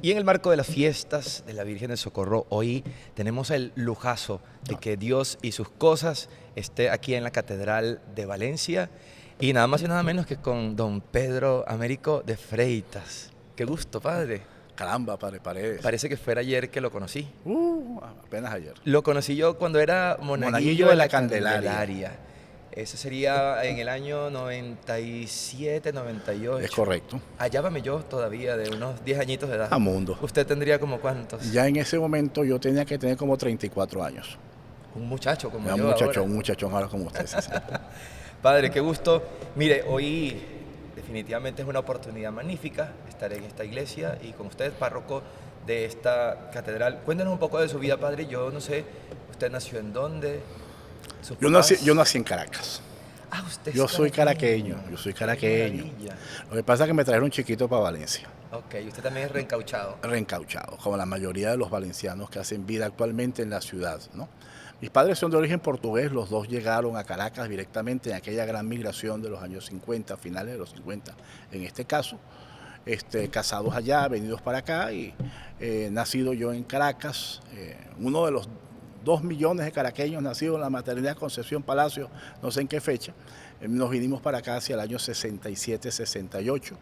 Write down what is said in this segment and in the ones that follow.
Y en el marco de las fiestas de la Virgen del Socorro, hoy tenemos el lujazo de que Dios y sus cosas esté aquí en la Catedral de Valencia y nada más y nada menos que con don Pedro Américo de Freitas. Qué gusto, padre. Caramba, padre Paredes. Parece que fuera ayer que lo conocí. Apenas ayer. Lo conocí yo cuando era monaguillo de la Candelaria. Eso sería en el año 97, 98. Es correcto. Hallábame yo todavía de unos 10 añitos de edad. A mundo. ¿Usted tendría como cuántos? Ya en ese momento yo tenía que tener como 34 años. Un muchacho como Era yo ahora. un muchachón ahora como usted. Sí. Padre, qué gusto. Mire, hoy definitivamente es una oportunidad magnífica estar en esta iglesia y con usted, párroco de esta catedral. Cuéntenos un poco de su vida, padre. Yo no sé, ¿usted nació en dónde? Yo nací en Caracas. Ah, usted Yo es soy caraqueño. caraqueño, yo soy caraqueño. Maravilla. Lo que pasa es que me trajeron chiquito para Valencia, Ok, usted también es reencauchado. reencauchado, como la mayoría de los valencianos que hacen vida actualmente en la ciudad, ¿no? Mis padres son de origen portugués, los dos llegaron a Caracas directamente en aquella gran migración de los años 50, finales de los 50, en este caso, casados allá, venidos para acá y nacido yo en Caracas, uno de los 2 millones de caraqueños nacidos en la maternidad Concepción Palacio, no sé en qué fecha. Nos vinimos para acá hacia el año 67, 68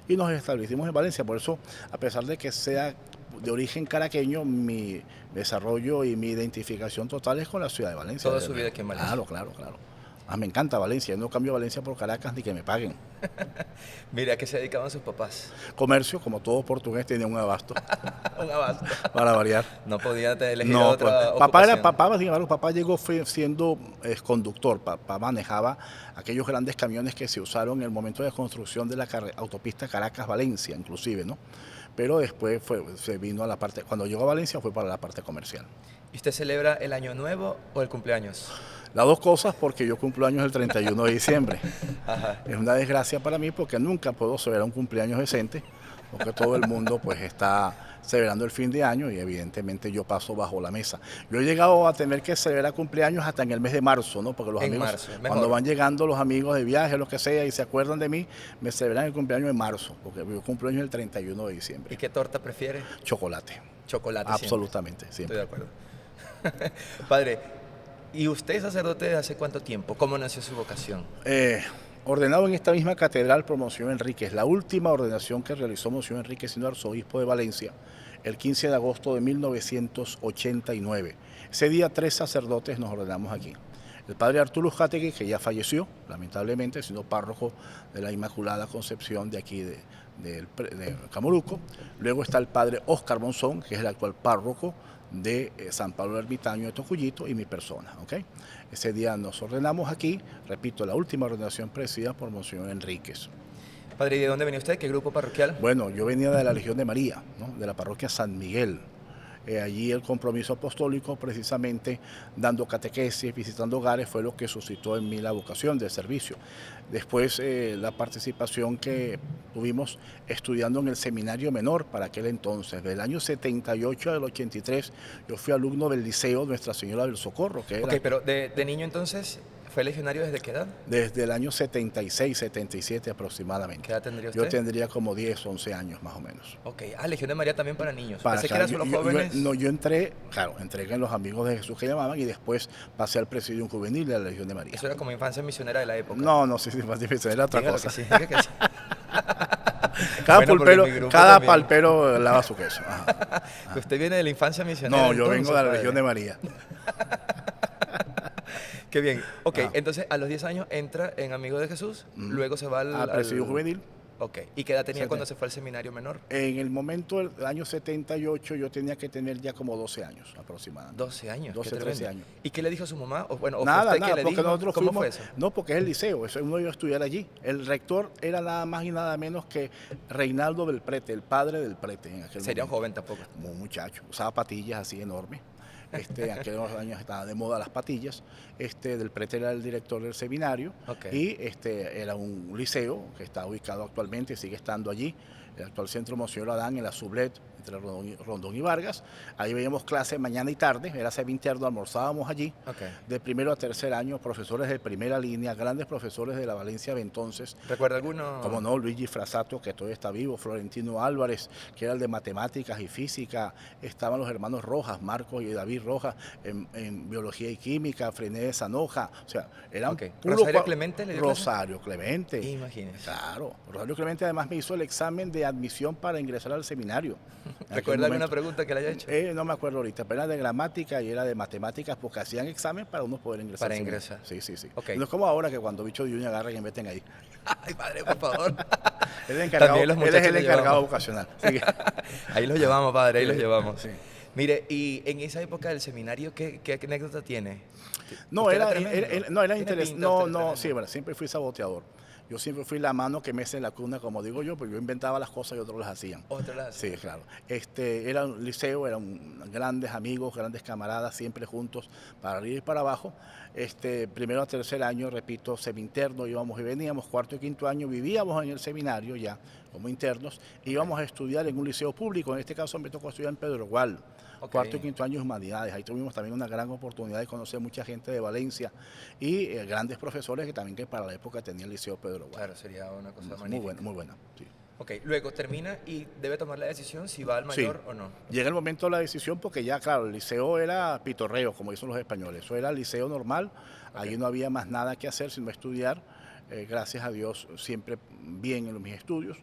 y nos establecimos en Valencia. Por eso, a pesar de que sea de origen caraqueño, mi desarrollo y mi identificación total es con la ciudad de Valencia. Toda su vida aquí en Valencia. Claro. Me encanta Valencia, no cambio Valencia por Caracas ni que me paguen. Mire, ¿a qué se dedicaban sus papás? Comercio, como todo portugués, tenía un abasto. Un abasto. Para variar. No podía elegir No, otra papá llegó siendo conductor, papá manejaba aquellos grandes camiones que se usaron en el momento de construcción de la autopista Caracas-Valencia, inclusive, ¿no? Pero después se vino a la parte, cuando llegó a Valencia fue para la parte comercial. ¿Y usted celebra el año nuevo o el cumpleaños? Las dos cosas porque yo cumplo años el 31 de diciembre. Ajá. Es una desgracia para mí porque nunca puedo celebrar un cumpleaños decente, porque todo el mundo pues está celebrando el fin de año y evidentemente yo paso bajo la mesa. Yo he llegado a tener que celebrar cumpleaños hasta en el mes de marzo, ¿no? Porque los amigos, cuando van llegando los amigos de viaje, lo que sea, y se acuerdan de mí, me celebran el cumpleaños en marzo, porque yo cumplo años el 31 de diciembre. ¿Y qué torta prefiere? Chocolate. Chocolate. Absolutamente, siempre. Estoy de acuerdo. Padre, ¿y usted es sacerdote desde hace cuánto tiempo? ¿Cómo nació su vocación? Ordenado en esta misma catedral por Monseñor Enríquez, la última ordenación que realizó Monseñor Enríquez siendo arzobispo de Valencia, el 15 de agosto de 1989. Ese día 3 sacerdotes nos ordenamos aquí. El padre Arturo Játegui, que ya falleció, lamentablemente, siendo párroco de la Inmaculada Concepción de aquí de Camoruco. Luego está el padre Óscar Monzón, que es el actual párroco de San Pablo Ermitaño de Tocuyito, y mi persona, ¿ok? Ese día nos ordenamos aquí, repito, la última ordenación presidida por Monseñor Enríquez. Padre, ¿y de dónde venía usted? ¿Qué grupo parroquial? Bueno, yo venía de la Legión de María, ¿no? De la parroquia San Miguel. Allí el compromiso apostólico, precisamente dando catequesis, visitando hogares, fue lo que suscitó en mí la vocación de servicio. Después la participación que tuvimos estudiando en el seminario menor para aquel entonces. Del año 78 al 83 yo fui alumno del liceo Nuestra Señora del Socorro. Que era, ok, pero de niño entonces, ¿fue legionario desde qué edad? Desde el año 76, 77 aproximadamente. ¿Qué edad tendría usted? Yo tendría como 10, 11 años más o menos. Ok, Legión de María también para niños. Para Pensé que era solo jóvenes. Yo entré, claro, entré en los Amigos de Jesús que llamaban y después pasé al Presidium Juvenil de la Legión de María. Eso era como infancia misionera de la época. No, sí, más difícil, era otra cosa. Que sí, que sí. Cada palpero lava su queso. Ajá. ¿Usted viene de la infancia misionera? No, yo vengo de la Legión de María. Qué bien. Ok, entonces a los 10 años entra en Amigos de Jesús, luego se va al Presidio Juvenil. Ok, ¿y qué edad tenía cuando se fue al seminario menor? En el momento del año 78 yo tenía que tener ya como 12 años aproximadamente. 12 años, 12, 13 años. ¿Y qué le dijo a su mamá? O, bueno, nada, usted qué le dijo? Nosotros ¿Cómo fuimos, fue eso? No, porque es el liceo, eso uno iba a estudiar allí. El rector era nada más y nada menos que Reinaldo del Prete, el padre del Prete en aquel Sería un momento. joven tampoco. Como un muchacho, usaba patillas así enormes. En aquellos años estaban de moda las patillas. Del prete era el director del seminario. Ok. Y era un liceo que está ubicado actualmente, sigue estando allí, el actual centro Monseñor Adán en la Sublet, entre Rondón y Vargas. Ahí veíamos clases mañana y tarde, era semi-interno, almorzábamos allí. Ok. De primero a tercer año, profesores de primera línea, grandes profesores de la Valencia de entonces. ¿Recuerda alguno? Como no, Luigi Frasato, que todavía está vivo, Florentino Álvarez, que era el de matemáticas y física, estaban los hermanos Rojas, Marcos y David Rojas, en biología y química, Frené de Sanoja, o sea, eran Ok. puros ¿Rosario Clemente le dio clase? Rosario Clemente. Imagínese. Claro, Rosario Clemente además me hizo el examen de admisión para ingresar al seminario. En aquel ¿Recuerda alguna momento. pregunta que le haya hecho? No me acuerdo ahorita, pero era de gramática y era de matemáticas porque hacían examen para uno poder ingresar. Para al seminario. ingresar. Sí, sí, sí. Ok. No es como ahora que cuando bicho de uña agarran y meten ahí. Ay, padre, por favor. Él es el encargado, También los él es muchachos el lo encargado llevamos. vocacional. Sí. Ahí los llevamos, padre, ahí los llevamos. Sí. Mire, y en esa época del seminario, ¿qué anécdota tiene? No, ¿Usted era tremendo? era ¿Tiene interesante. pinta No, usted no, tremendo? sí, bueno, siempre fui saboteador. Yo siempre fui la mano que mece en la cuna, como digo yo, porque yo inventaba las cosas y otros las hacían. Otra las- Sí, claro. Era un liceo, eran grandes amigos, grandes camaradas, siempre juntos, para arriba y para abajo. Primero a tercer año, repito, semi-interno, íbamos y veníamos. Cuarto y quinto año vivíamos en el seminario ya, como internos, e íbamos a estudiar en un liceo público. En este caso me tocó estudiar en Pedro Gual. Ok. Cuarto y quinto año humanidades. Ahí tuvimos también una gran oportunidad de conocer mucha gente de Valencia y grandes profesores que también que para la época tenía el liceo Pedro Gual. Claro, sería una cosa Muy magnífica. buena, muy buena. Sí. Ok, luego termina y debe tomar la decisión si va al mayor o no. Llega el momento de la decisión porque ya, claro, el liceo era pitorreo, como dicen los españoles. Eso era el liceo normal, allí no había más nada que hacer sino estudiar. Gracias a Dios, siempre bien en mis estudios.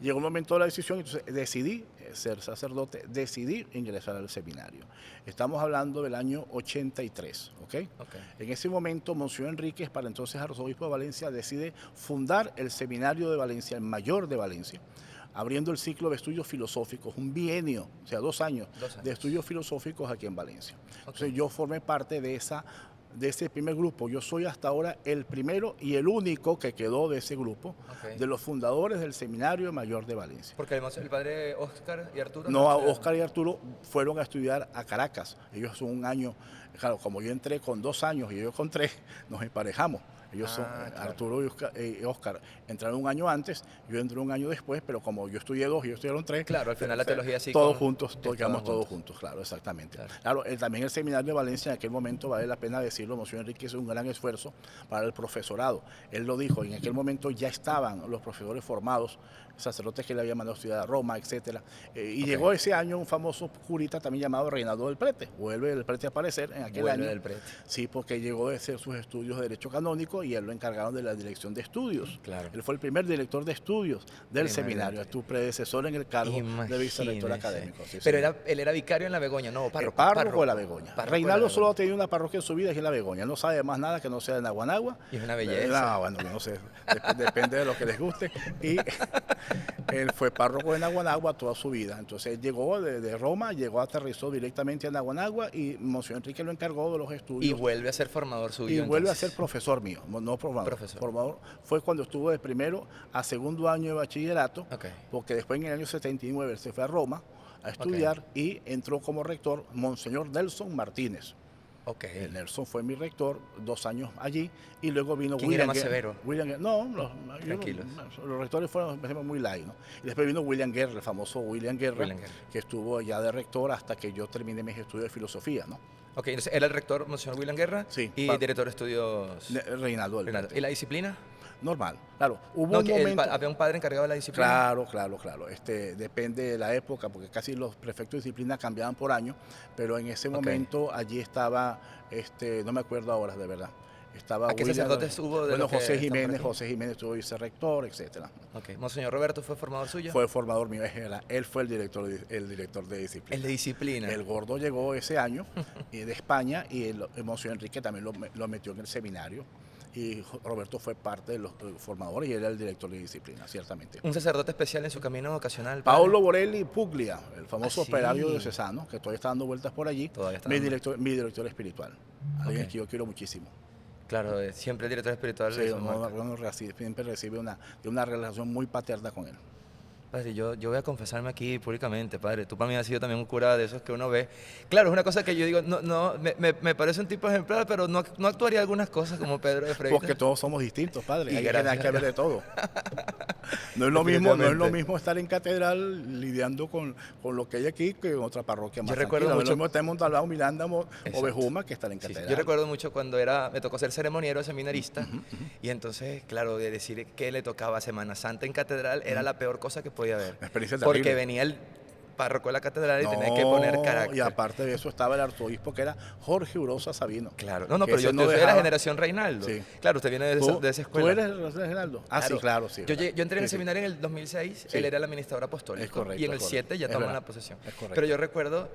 Llegó el momento de la decisión, entonces decidí ser sacerdote, decidí ingresar al seminario. Estamos hablando del año 83, ¿ok? Ok. En ese momento, Monseñor Enríquez, para entonces arzobispo de Valencia, decide fundar el Seminario de Valencia, el mayor de Valencia, abriendo el ciclo de estudios filosóficos, un bienio, o sea, 2 años, 2 años. de estudios filosóficos aquí en Valencia. Ok. Entonces yo formé parte de ese primer grupo. Yo soy hasta ahora el primero y el único que quedó de ese grupo, Ok. de los fundadores del Seminario Mayor de Valencia. Porque el padre Oscar y Arturo... No, estudiaron. Oscar y Arturo fueron a estudiar a Caracas. Ellos son un año, claro, como yo entré con 2 años y ellos con 3, nos emparejamos. Ellos son, Claro. Arturo y Oscar entraron un año antes, yo entré un año después, pero como yo estudié 2 y ellos estudiaron 3. Claro, al final la teología sí Todos con- juntos, estaban quedamos todos juntos. juntos, claro, exactamente. Claro. Claro, también el Seminario de Valencia en aquel momento, vale la pena decirlo, Monseñor Enrique hizo un gran esfuerzo para el profesorado. Él lo dijo, en aquel momento ya estaban los profesores formados, sacerdotes que le habían mandado a estudiar a Roma, etcétera. Y Ok. llegó ese año un famoso curita también llamado Reinaldo del Prete. Vuelve el Prete a aparecer en aquel Vuelve año. del Prete. Sí, porque llegó de hacer sus estudios de Derecho Canónico y él lo encargaron de la dirección de estudios. Claro. Él fue el primer director de estudios del Primer seminario, director. tu predecesor en el cargo de vicerrector Imagínese. académico. Sí, Pero señor. él era vicario en la Begoña, no, El párroco. párroco de la Begoña. Párroco de Reinaldo la solo ha Begoña. tenido una parroquia en su vida, que es la Begoña. Él no sabe más nada que no sea de Naguanagua. Y es una belleza. No, bueno, yo no sé. Depende de lo que les guste. Y él fue párroco de Naguanagua toda su vida. Entonces él llegó de Roma, aterrizó directamente a Naguanagua y Monseñor Enrique lo encargó de los Y estudios. vuelve a ser formador suyo. Y vuelve a entonces. ser profesor mío, no formador. Profesor. Formador fue cuando estuvo de primero a segundo año de bachillerato, Ok. porque después en el año 79 él se fue a Roma a estudiar y entró como rector Monseñor Nelson Martínez. Ok. Nelson fue mi rector 2 años allí y luego vino ¿Quién William era más Guerra. severo? No, Tranquilos. los rectores fueron por ejemplo, muy light, ¿no? Y después vino William Guerra, el famoso William Guerra, William Guerra. que estuvo allá de rector hasta que yo terminé mis estudios de filosofía, ¿no? Ok, entonces era el rector, Monseñor William Guerra, Sí, y director de estudios... Reinaldo del Renato. Prete. ¿Y la disciplina? Normal, claro. Hubo No, un que momento... había un padre encargado de la disciplina. Claro. Depende de la época, porque casi los prefectos de disciplina cambiaban por año, pero en ese momento allí estaba, no me acuerdo ahora de verdad. Estaba ¿A qué sacerdotes hubo de bueno, los que José están por Jiménez, aquí? José Jiménez estuvo vicerrector, etcétera. Ok. ¿Monseñor Roberto fue formador suyo? Fue formador mío, él fue el director de disciplina. El de disciplina. El gordo llegó ese año de España y el Monseñor Enrique también lo metió en el seminario. Y Roberto fue parte de los formadores y él era el director de disciplina, ciertamente. Un sacerdote especial en su camino vocacional. padre. Paolo Borelli Puglia, el famoso Ah, sí. operario diocesano, que todavía está dando vueltas por allí, Todavía está mi dando. director espiritual, alguien Ok. que yo quiero muchísimo. Claro, siempre el director espiritual. Sí, de San Marcos. siempre recibe una relación muy paterna con él. Padre, yo voy a confesarme aquí públicamente, padre. Tú para mí has sido también un cura de esos que uno ve. Claro, es una cosa que yo digo, me parece un tipo ejemplar, pero no actuaría algunas cosas como Pedro de Freitas. Porque todos somos distintos, padre. Y Hay gracias que a ver de Dios. todo. No es lo Definitivamente. mismo estar en catedral lidiando con lo que hay aquí que en otra parroquia más Yo recuerdo tranquila. No es lo mucho- mismo estar en Montalbán, Miranda o Exacto. Bejuma que estar en Sí, sí. catedral. Yo recuerdo mucho cuando me tocó ser ceremoniero, seminarista, y entonces, claro, de decir que le tocaba Semana Santa en catedral era la peor cosa que podía haber. Una experiencia Porque terrible. venía el párroco de la catedral y tenía que poner carácter. Y aparte de eso estaba el arzobispo que era Jorge Urosa Sabino. Claro, no, que pero ese yo soy de la dejaba- generación Reinaldo. Sí. Claro, usted viene de esa, de esa escuela. ¿Tú eres Reinaldo? Ah, sí, claro, sí. Yo entré en el Sí, sí. seminario en el 2006, Sí. él era el administrador apostólico, Es correcto, y en el es correcto. 7 ya Es toman verdad. la posesión. Es correcto. Pero yo recuerdo,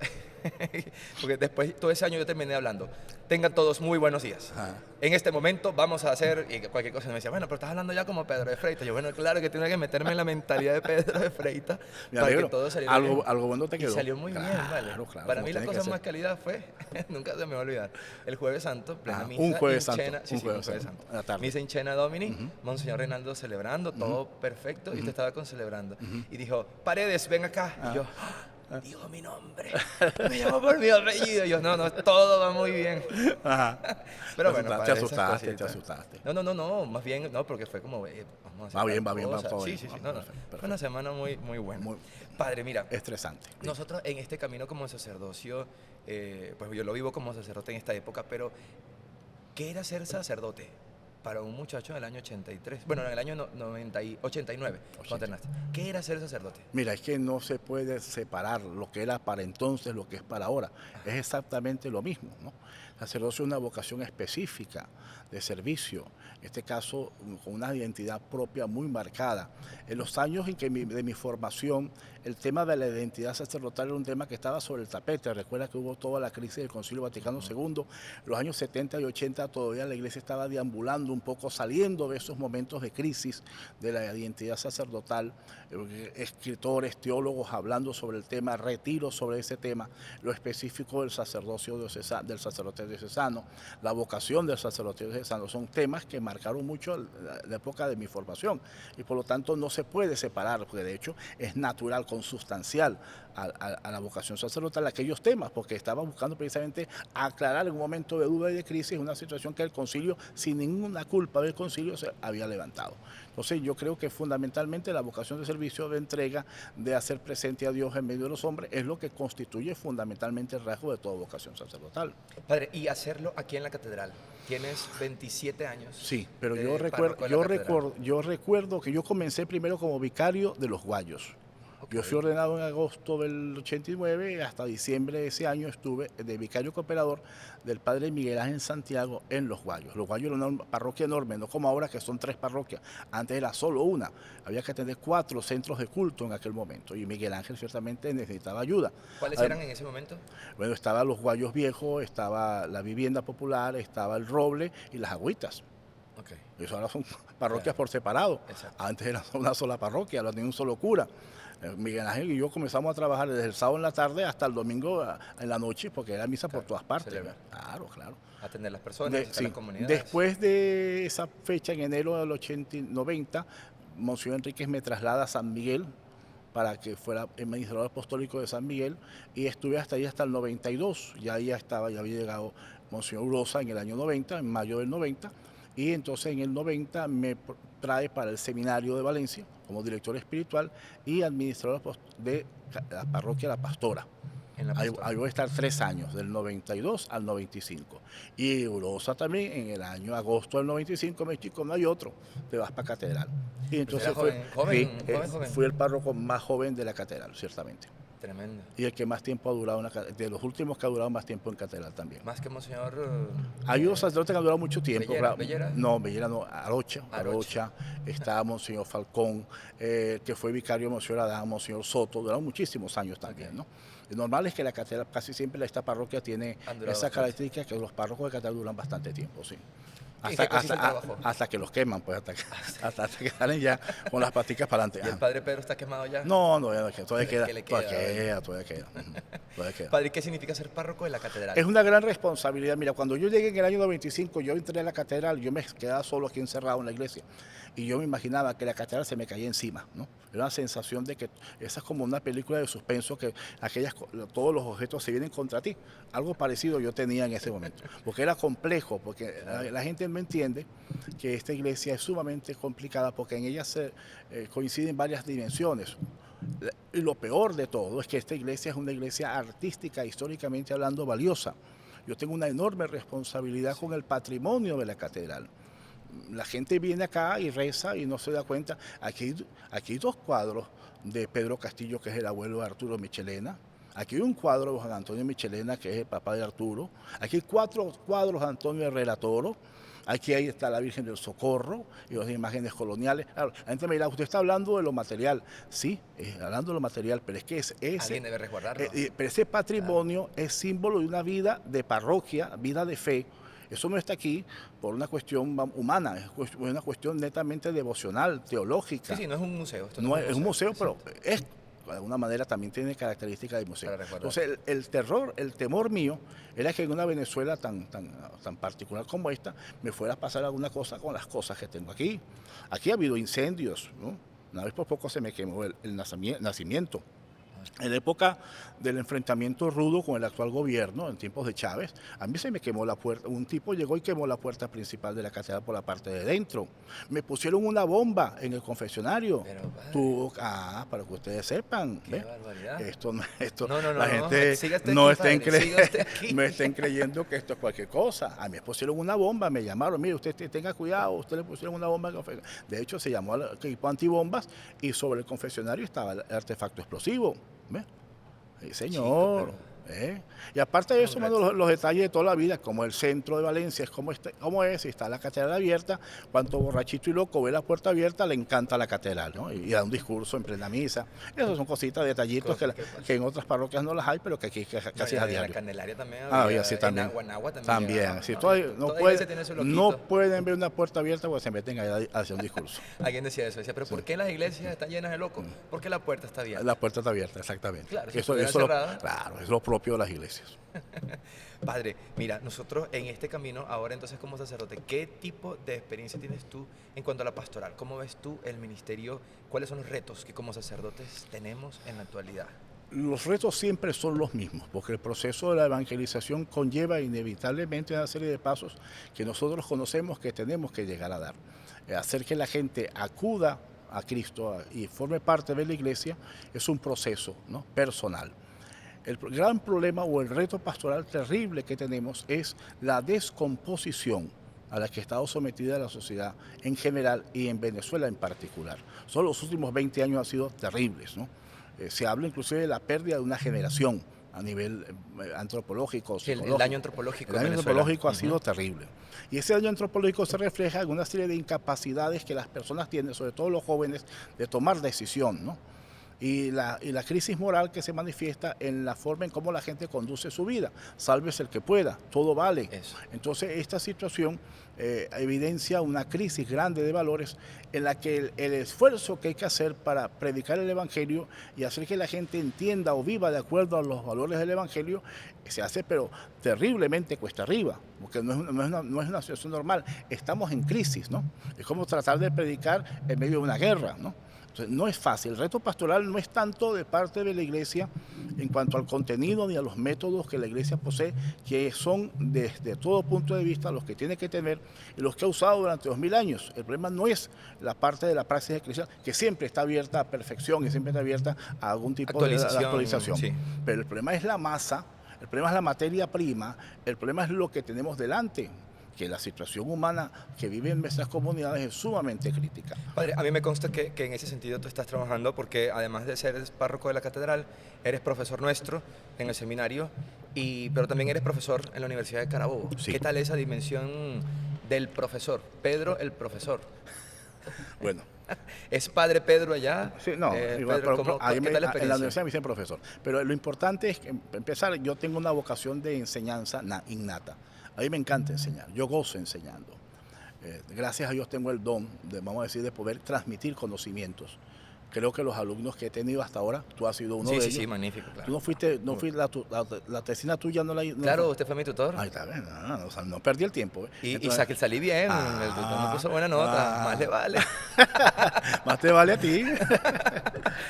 porque después, todo ese año yo terminé hablando, tengan todos muy buenos días. Ajá. En este momento vamos a hacer, y cualquier cosa me decía, bueno, pero estás hablando ya como Pedro de Freitas. Yo, bueno, claro que tengo que meterme en la mentalidad de Pedro de Freitas Me para que alegro. todo saliera bien. Algo bueno te Y quedó. salió muy bien, ¿vale? Claro, claro, Para como mí la tiene cosa que más ser. calidad fue, nunca se me va a olvidar, el Jueves Santo, plena misa. un Jueves in Santo, Cena- sí, un sí, Jueves Jueves Santo, Santo. a la tarde. Misa in Cena Domini, Monseñor Reinaldo celebrando, todo perfecto, y usted estaba concelebrando. Y dijo, Paredes, ven acá. Y yo, dijo mi nombre, me llamó por mi apellido. Y yo, no, todo va muy bien. Ajá. Pero Te bueno, asustaste, padre, te esas asustaste, te cositas. asustaste. No, más bien, no, porque fue como, vamos a hacer Va bien, tal va bien, va cosa. todo Sí, bien. sí, Ah, no, perfecto, fue una semana muy, muy buena. Muy- Padre, mira, Estresante. nosotros en este camino como sacerdocio, pues yo lo vivo como sacerdote en esta época, pero ¿qué era ser sacerdote para un muchacho en el año 83? Bueno, en el año 89, cuando te naste. ¿Qué era ser sacerdote? Mira, es que no se puede separar lo que era para entonces, lo que es para ahora. Es exactamente lo mismo, ¿no? El sacerdocio es una vocación específica de servicio, en este caso con una identidad propia muy marcada. En los años en que de mi formación, el tema de la identidad sacerdotal era un tema que estaba sobre el tapete. Recuerda que hubo toda la crisis del Concilio Vaticano II, los años 70 y 80 todavía la iglesia estaba deambulando un poco, saliendo de esos momentos de crisis de la identidad sacerdotal, escritores, teólogos hablando sobre el tema, retiros sobre ese tema, lo específico del sacerdocio del sacerdote diocesano, la vocación del sacerdote diocesano, son temas que marcaron mucho la época de mi formación y por lo tanto no se puede separar, porque de hecho es natural, consustancial a la vocación sacerdotal aquellos temas, porque estaba buscando precisamente aclarar en un momento de duda y de crisis una situación que el concilio, sin ninguna culpa del concilio, se había levantado. Entonces yo creo que fundamentalmente la vocación de servicio, de entrega, de hacer presente a Dios en medio de los hombres, es lo que constituye fundamentalmente el rasgo de toda vocación sacerdotal. Padre, y hacerlo aquí en la catedral. Tienes 27 años. Sí, pero de yo párroco de la catedral. recuerdo que yo comencé primero como vicario de los Guayos. Ok. Yo fui ordenado en agosto del 89 y hasta diciembre de ese año estuve de vicario cooperador del padre Miguel Ángel Santiago en Los Guayos. Los Guayos era una parroquia enorme, no como ahora que son 3 parroquias. Antes era solo una. Había que atender 4 centros de culto en aquel momento y Miguel Ángel ciertamente necesitaba ayuda. ¿Cuáles eran en ese momento? Bueno, estaba Los Guayos Viejos, estaba la Vivienda Popular, estaba el Roble y las Agüitas. Ok. Eso ahora son parroquias Claro. por separado. Exacto. Antes era una sola parroquia, ahora tenía un solo cura. Miguel Ángel y yo comenzamos a trabajar desde el sábado en la tarde hasta el domingo en la noche, porque era misa por todas partes. celebrar. Claro, claro. Atender las personas, De- visitar sí. las comunidades. Después de esa fecha, en enero del 90, Monseñor Enríquez me traslada a San Miguel para que fuera el administrador apostólico de San Miguel y estuve hasta ahí hasta el 92. Ya había llegado Monseñor Urosa en el año 90, en mayo del 90, y entonces en el 90 me trae para el seminario de Valencia como director espiritual y administrador de la parroquia La Pastora. En la Ahí Pastora. voy a estar 3 años, del 92 al 95. Y Urosa también, en el año agosto del 95, me dijo, no hay otro, te vas para catedral. Y entonces era joven. fui el párroco más joven de la catedral, ciertamente. Tremendo. Y el que más tiempo ha durado, de los últimos que ha durado más tiempo en catedral también. Más que Monseñor... Hay unos sacerdotes que han durado mucho tiempo. Bellera, claro. ¿Bellera? No, Bellera no, Arocha. Está Monseñor Falcón, que fue vicario de Monseñor Adán, Monseñor Soto, duraron muchísimos años también, ¿no? Lo normal es que la catedral, casi siempre esta parroquia tiene Han durado esa bastante. característica que los párrocos de catedral duran bastante tiempo, sí. ¿Y qué consiste el trabajo? Hasta que los queman, pues, hasta que salen ya con las paticas para ¿Y adelante. el padre Pedro está quemado ya? No, ya no, todavía ¿Qué queda, le todavía queda? queda. Ujú. Puede quedar. Padre, ¿qué significa ser párroco de la catedral? Es una gran responsabilidad. Mira, cuando yo llegué en el año 95, yo entré a la catedral, yo me quedaba solo aquí encerrado en la iglesia. Y yo me imaginaba que la catedral se me caía encima, ¿no? Era una sensación de que esa es como una película de suspenso, que todos los objetos se vienen contra ti. Algo parecido yo tenía en ese momento, porque era complejo, porque la gente no entiende que esta iglesia es sumamente complicada, porque en ella coinciden varias dimensiones. Y lo peor de todo es que esta iglesia es una iglesia artística, históricamente hablando, valiosa. Yo tengo una enorme responsabilidad con el patrimonio de la catedral. La gente viene acá y reza y no se da cuenta. Aquí hay dos cuadros de Pedro Castillo, que es el abuelo de Arturo Michelena. Aquí hay un cuadro de Juan Antonio Michelena, que es el papá de Arturo. Aquí hay 4 cuadros de Antonio Herrera Toro. Aquí ahí está la Virgen del Socorro y las imágenes coloniales. Claro, la gente me dirá, usted está hablando de lo material. Sí, hablando de lo material, pero es que Alguien debe resguardarlo. pero ese patrimonio es símbolo de una vida de parroquia, vida de fe. Eso no está aquí por una cuestión humana, es una cuestión netamente devocional, teológica. Sí, no es un museo. Esto No es un museo, exacto. pero de alguna manera también tiene características de museo. Para recordar. Entonces, el temor mío era que en una Venezuela tan particular como esta me fuera a pasar alguna cosa con las cosas que tengo aquí. Aquí ha habido incendios, ¿no? Una vez por poco se me quemó el nacimiento. En la época del enfrentamiento rudo con el actual gobierno, en tiempos de Chávez, a mí se me quemó la puerta. Un tipo llegó y quemó la puerta principal de la catedral por la parte de dentro. Me pusieron una bomba en el confesionario. Pero, Para que ustedes sepan. Qué barbaridad. La gente no estén creyendo que esto es cualquier cosa. A mí me pusieron una bomba, me llamaron, mire, usted tenga cuidado, usted le pusieron una bomba en el confesionario. De hecho, se llamó al equipo antibombas y sobre el confesionario estaba el artefacto explosivo. ¿Ve? Sí, señor. Chico, Y aparte de eso, los detalles de toda la vida, como el centro de Valencia es como es, y está la catedral abierta, cuanto borrachito y loco ve la puerta abierta, le encanta la catedral, ¿no? Y da un discurso en plena misa. Esas son cositas, detallitos que en otras parroquias no las hay, pero que aquí casi es a diario. En la Candelaria también había, sí, también. En Aguanagua también. También. Sí, no pueden ver una puerta abierta porque se meten ahí a hacer un discurso. Alguien decía eso, decía, pero ¿por qué las iglesias están llenas de locos? Porque la puerta está abierta. La puerta está abierta, exactamente. Claro, claro, es lo propio de las iglesias. Padre, mira, nosotros en este camino, ahora entonces como sacerdote, ¿qué tipo de experiencia tienes tú en cuanto a la pastoral? ¿Cómo ves tú el ministerio? ¿Cuáles son los retos que como sacerdotes tenemos en la actualidad? Los retos siempre son los mismos, porque el proceso de la evangelización conlleva inevitablemente una serie de pasos que nosotros conocemos que tenemos que llegar a dar. Hacer que la gente acuda a Cristo y forme parte de la iglesia es un proceso, ¿no?, personal. El gran problema o el reto pastoral terrible que tenemos es la descomposición a la que ha estado sometida la sociedad en general y en Venezuela en particular. Solo los últimos 20 años han sido terribles, ¿no? Se habla inclusive de la pérdida de una generación a nivel antropológico, psicológico. El daño antropológico. El daño antropológico ha sido terrible. Y ese daño antropológico se refleja en una serie de incapacidades que las personas tienen, sobre todo los jóvenes, de tomar decisión, ¿no? Y la crisis moral que se manifiesta en la forma en cómo la gente conduce su vida. Sálvese el que pueda, todo vale. Eso. Entonces esta situación evidencia una crisis grande de valores en la que el esfuerzo que hay que hacer para predicar el Evangelio y hacer que la gente entienda o viva de acuerdo a los valores del Evangelio se hace pero terriblemente cuesta arriba, porque no es una situación normal. Estamos en crisis, ¿no? Es como tratar de predicar en medio de una guerra, ¿no? No es fácil. El reto pastoral no es tanto de parte de la iglesia en cuanto al contenido ni a los métodos que la iglesia posee, que son desde todo punto de vista los que tiene que tener y los que ha usado durante 2000 años. El problema no es la parte de la praxis eclesial, que siempre está abierta a perfección y siempre está abierta a algún tipo de actualización. Sí. Pero el problema es la masa, el problema es la materia prima, el problema es lo que tenemos delante, que la situación humana que vive en nuestras comunidades es sumamente crítica. Padre, a mí me consta que en ese sentido tú estás trabajando porque además de ser párroco de la catedral, eres profesor nuestro en el seminario, pero también eres profesor en la Universidad de Carabobo. Sí. ¿Qué tal esa dimensión del profesor? Pedro el profesor. Bueno. ¿Es padre Pedro allá? Sí, no, igual, Pedro, ¿qué tal la experiencia? En la universidad me dicen profesor. Pero lo importante es que, empezar, yo tengo una vocación de enseñanza innata. A mí me encanta enseñar, yo gozo enseñando. Gracias a Dios tengo el don, vamos a decir, de poder transmitir conocimientos. Creo que los alumnos que he tenido hasta ahora, tú has sido uno Sí, de sí, ellos. sí, magnífico, claro. Tú no fuiste, la tesina tuya no la... Claro, usted fue mi tutor. Ahí está bien, o sea, no perdí el tiempo. Y salí bien, el tutor me puso buena nota, más le vale. Más te vale a ti.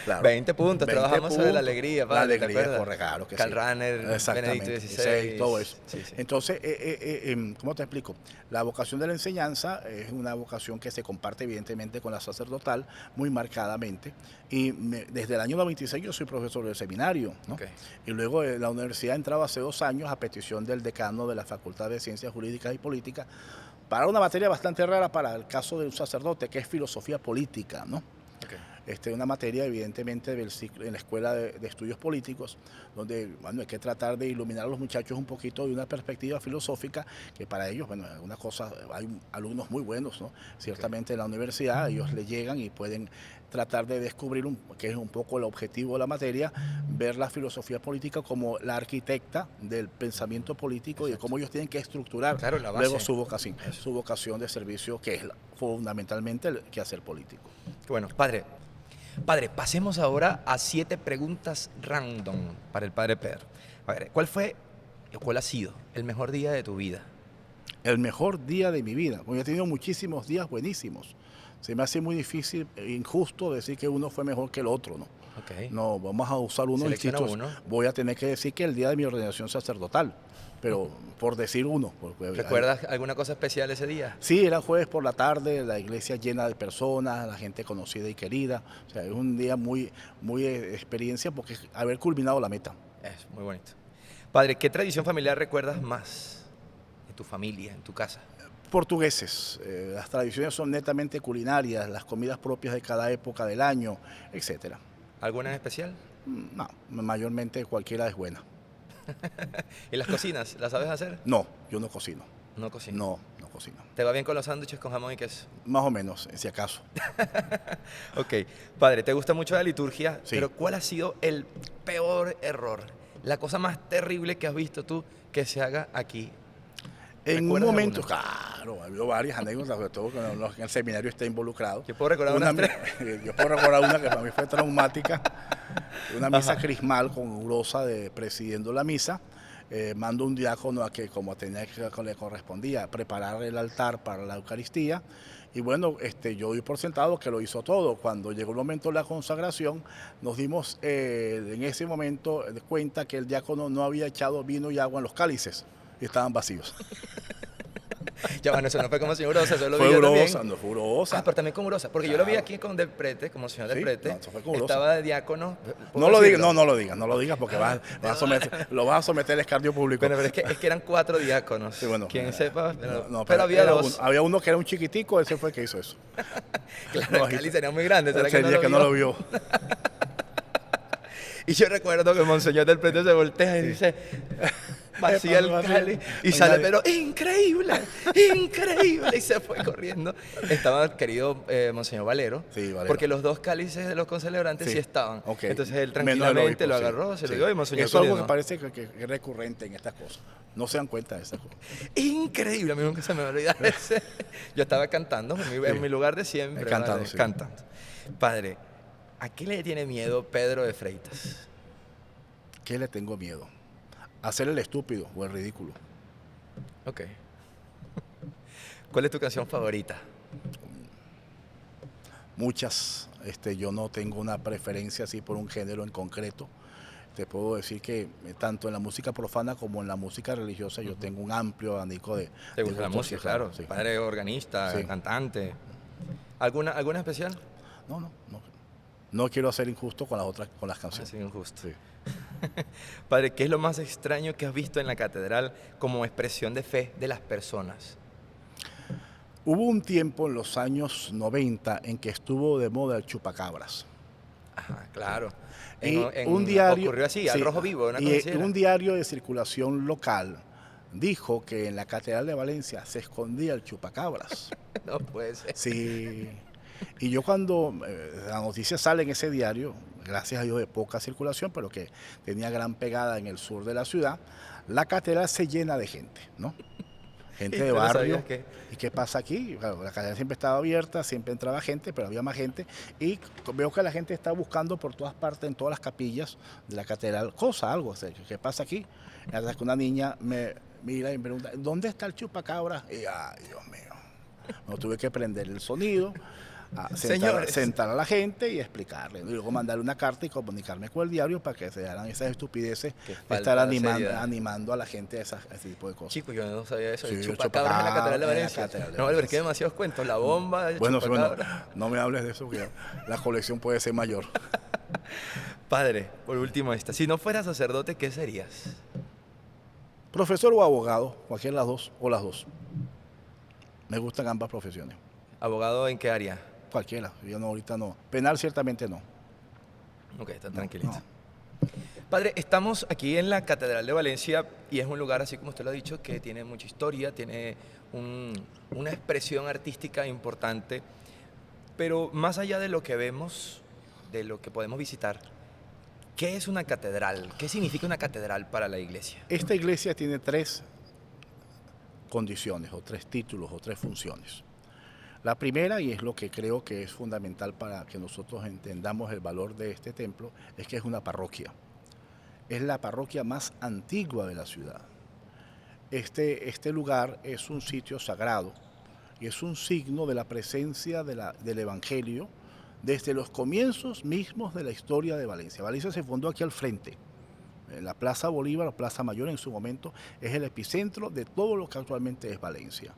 Claro. 20 puntos, 20 trabajamos sobre la puntos. alegría, La padre, ¿te alegría, acuerdas? correcto, claro que Karl sí. Rahner, Exactamente, Benedicto XVI. todo eso. Sí, sí. Entonces, ¿cómo te explico? La vocación de la enseñanza es una vocación que se comparte evidentemente con la sacerdotal, muy marcadamente. Y desde el año 96 yo soy profesor del seminario, ¿no? Okay. Y luego la universidad entraba hace 2 años a petición del decano de la Facultad de Ciencias Jurídicas y Políticas para una materia bastante rara para el caso de un sacerdote, que es filosofía política, ¿no? Okay. Una materia evidentemente del ciclo, en la Escuela de Estudios Políticos, donde bueno, hay que tratar de iluminar a los muchachos un poquito de una perspectiva filosófica, que para ellos, bueno, una cosa, hay alumnos muy buenos, ¿no? Ciertamente en la universidad ellos le llegan y pueden tratar de descubrir, que es un poco el objetivo de la materia, ver la filosofía política como la arquitecta del pensamiento político. Exacto. Y de cómo ellos tienen que estructurar, claro, la base, luego su vocación de servicio, que es fundamentalmente el quehacer político. Bueno, padre, pasemos ahora a 7 preguntas random para el padre Pedro. A ver, ¿cuál ha sido el mejor día de tu vida? El mejor día de mi vida. Porque he tenido muchísimos días buenísimos. Se me hace muy difícil, injusto decir que uno fue mejor que el otro, ¿no? Okay. No, vamos a usar uno. Voy a tener que decir que el día de mi ordenación sacerdotal, pero por decir uno. ¿Recuerdas alguna cosa especial ese día? Sí, era jueves por la tarde, la iglesia llena de personas, la gente conocida y querida. O sea, es un día muy experiencia, porque es haber culminado la meta. Es muy bonito. Padre, ¿qué tradición familiar recuerdas más en tu familia, en tu casa? Portugueses. Las tradiciones son netamente culinarias, las comidas propias de cada época del año, etcétera. ¿Alguna en especial? No, mayormente cualquiera es buena. ¿Y las cocinas? ¿Las sabes hacer? No, yo no cocino. ¿No cocino? No cocino. ¿Te va bien con los sándwiches con jamón y queso? Más o menos, si acaso. Ok. Padre, ¿te gusta mucho la liturgia? Sí. Pero ¿cuál ha sido el peor error? La cosa más terrible que has visto tú que se haga aquí. En un momento, claro, ha habido varias anécdotas, sobre todo cuando el seminario está involucrado. Yo puedo recordar una que para mí fue traumática. Una misa crismal con Urosa presidiendo la misa. Mando un diácono a que, como le correspondía, preparar el altar para la Eucaristía. Y bueno, yo doy por sentado que lo hizo todo. Cuando llegó el momento de la consagración, nos dimos en ese momento cuenta que el diácono no había echado vino y agua en los cálices. Y estaban vacíos. Ya, bueno, eso no fue como señor Urosa, eso lo vi yo también. No fue Urosa. Pero también con Urosa, porque claro. Yo lo vi aquí con Del Prete, como señor Del Prete. No, eso fue con Urosa. Estaba de diácono. No lo digas, porque lo vas a someter al escarnio público. Bueno, pero es que eran 4 diáconos. Sí, bueno, quien sepa, pero había 2. Había uno que era un chiquitico, ese fue el que hizo eso. Claro, el cáliz sería muy grande. ¿Será que no lo vio? Y yo recuerdo que Monseñor Del Prete se voltea y dice... Vacía el cáliz y sale, pero increíble, y se fue corriendo. Estaba el querido Monseñor Valero, porque los 2 cálices de los concelebrantes sí estaban. Okay. Entonces él tranquilamente lo agarró, se lo dio y Monseñor Eso es algo que parece que es recurrente en estas cosas. No se dan cuenta de esas cosas. Increíble, a mí nunca se me va a olvidar ese. Yo estaba cantando en mi lugar de siempre. Cantando. Padre, ¿a qué le tiene miedo Pedro de Freitas? ¿Qué le tengo miedo? Hacer el estúpido o el ridículo. Ok. ¿Cuál es tu canción favorita? Muchas. Yo no tengo una preferencia así por un género en concreto. Te puedo decir que tanto en la música profana como en la música religiosa yo tengo un amplio abanico de... ¿Te gusta la música? Claro. Sí. Padre organista, cantante. ¿Alguna especial? No. No quiero ser injusto con las canciones. Sí, injusto. Sí. Padre, ¿qué es lo más extraño que has visto en la catedral como expresión de fe de las personas? Hubo un tiempo en los años 90 en que estuvo de moda el chupacabras. Ajá, claro. Un diario ocurrió así, al rojo vivo. Un diario de circulación local dijo que en la catedral de Valencia se escondía el chupacabras. No puede ser. Sí. Y yo cuando la noticia sale en ese diario, gracias a Dios de poca circulación, pero que tenía gran pegada en el sur de la ciudad, la catedral se llena de gente, ¿no? gente ¿Y de tú no barrio. sabías qué? ¿Y qué pasa aquí? Claro, la catedral siempre estaba abierta, siempre entraba gente, pero había más gente. Y veo que la gente está buscando por todas partes, en todas las capillas de la catedral, algo. O sea, ¿qué pasa aquí? Hasta que una niña me mira y me pregunta, ¿dónde está el chupacabra? Y, ay, Dios mío. No tuve que prender el sonido, Señores. sentar a la gente y explicarle. Y luego mandarle una carta y comunicarme con el diario para que se hagan esas estupideces Qué de falta estar de seriedad. animando a la gente a ese tipo de cosas. Chico, yo no sabía eso. Sí, El el chupacabras en la Catedral de chupacabra en la Valencia. Catedral de No, Albert, qué Valencia. demasiados cuentos. La bomba, el Bueno, chupacabra. no me hables de eso, porque la colección puede ser mayor. Padre, por último esta. Si no fueras sacerdote, ¿qué serías? Profesor o abogado, cualquiera de las dos o las dos. Me gustan ambas profesiones. ¿Abogado en qué área? Cualquiera, yo no, ahorita no. Penal ciertamente no. Ok, está No, tranquilito. no. Padre, estamos aquí en la Catedral de Valencia y es un lugar, así como usted lo ha dicho, que tiene mucha historia, tiene una expresión artística importante, pero más allá de lo que vemos, de lo que podemos visitar, ¿qué es una catedral? ¿Qué significa una catedral para la iglesia? Esta iglesia tiene tres condiciones, o tres títulos, o tres funciones. La primera, y es lo que creo que es fundamental para que nosotros entendamos el valor de este templo, es que es una parroquia. Es la parroquia más antigua de la ciudad. Este lugar es un sitio sagrado y es un signo de la presencia del Evangelio desde los comienzos mismos de la historia de Valencia. Valencia se fundó aquí al frente. La Plaza Bolívar, o Plaza Mayor en su momento, es el epicentro de todo lo que actualmente es Valencia.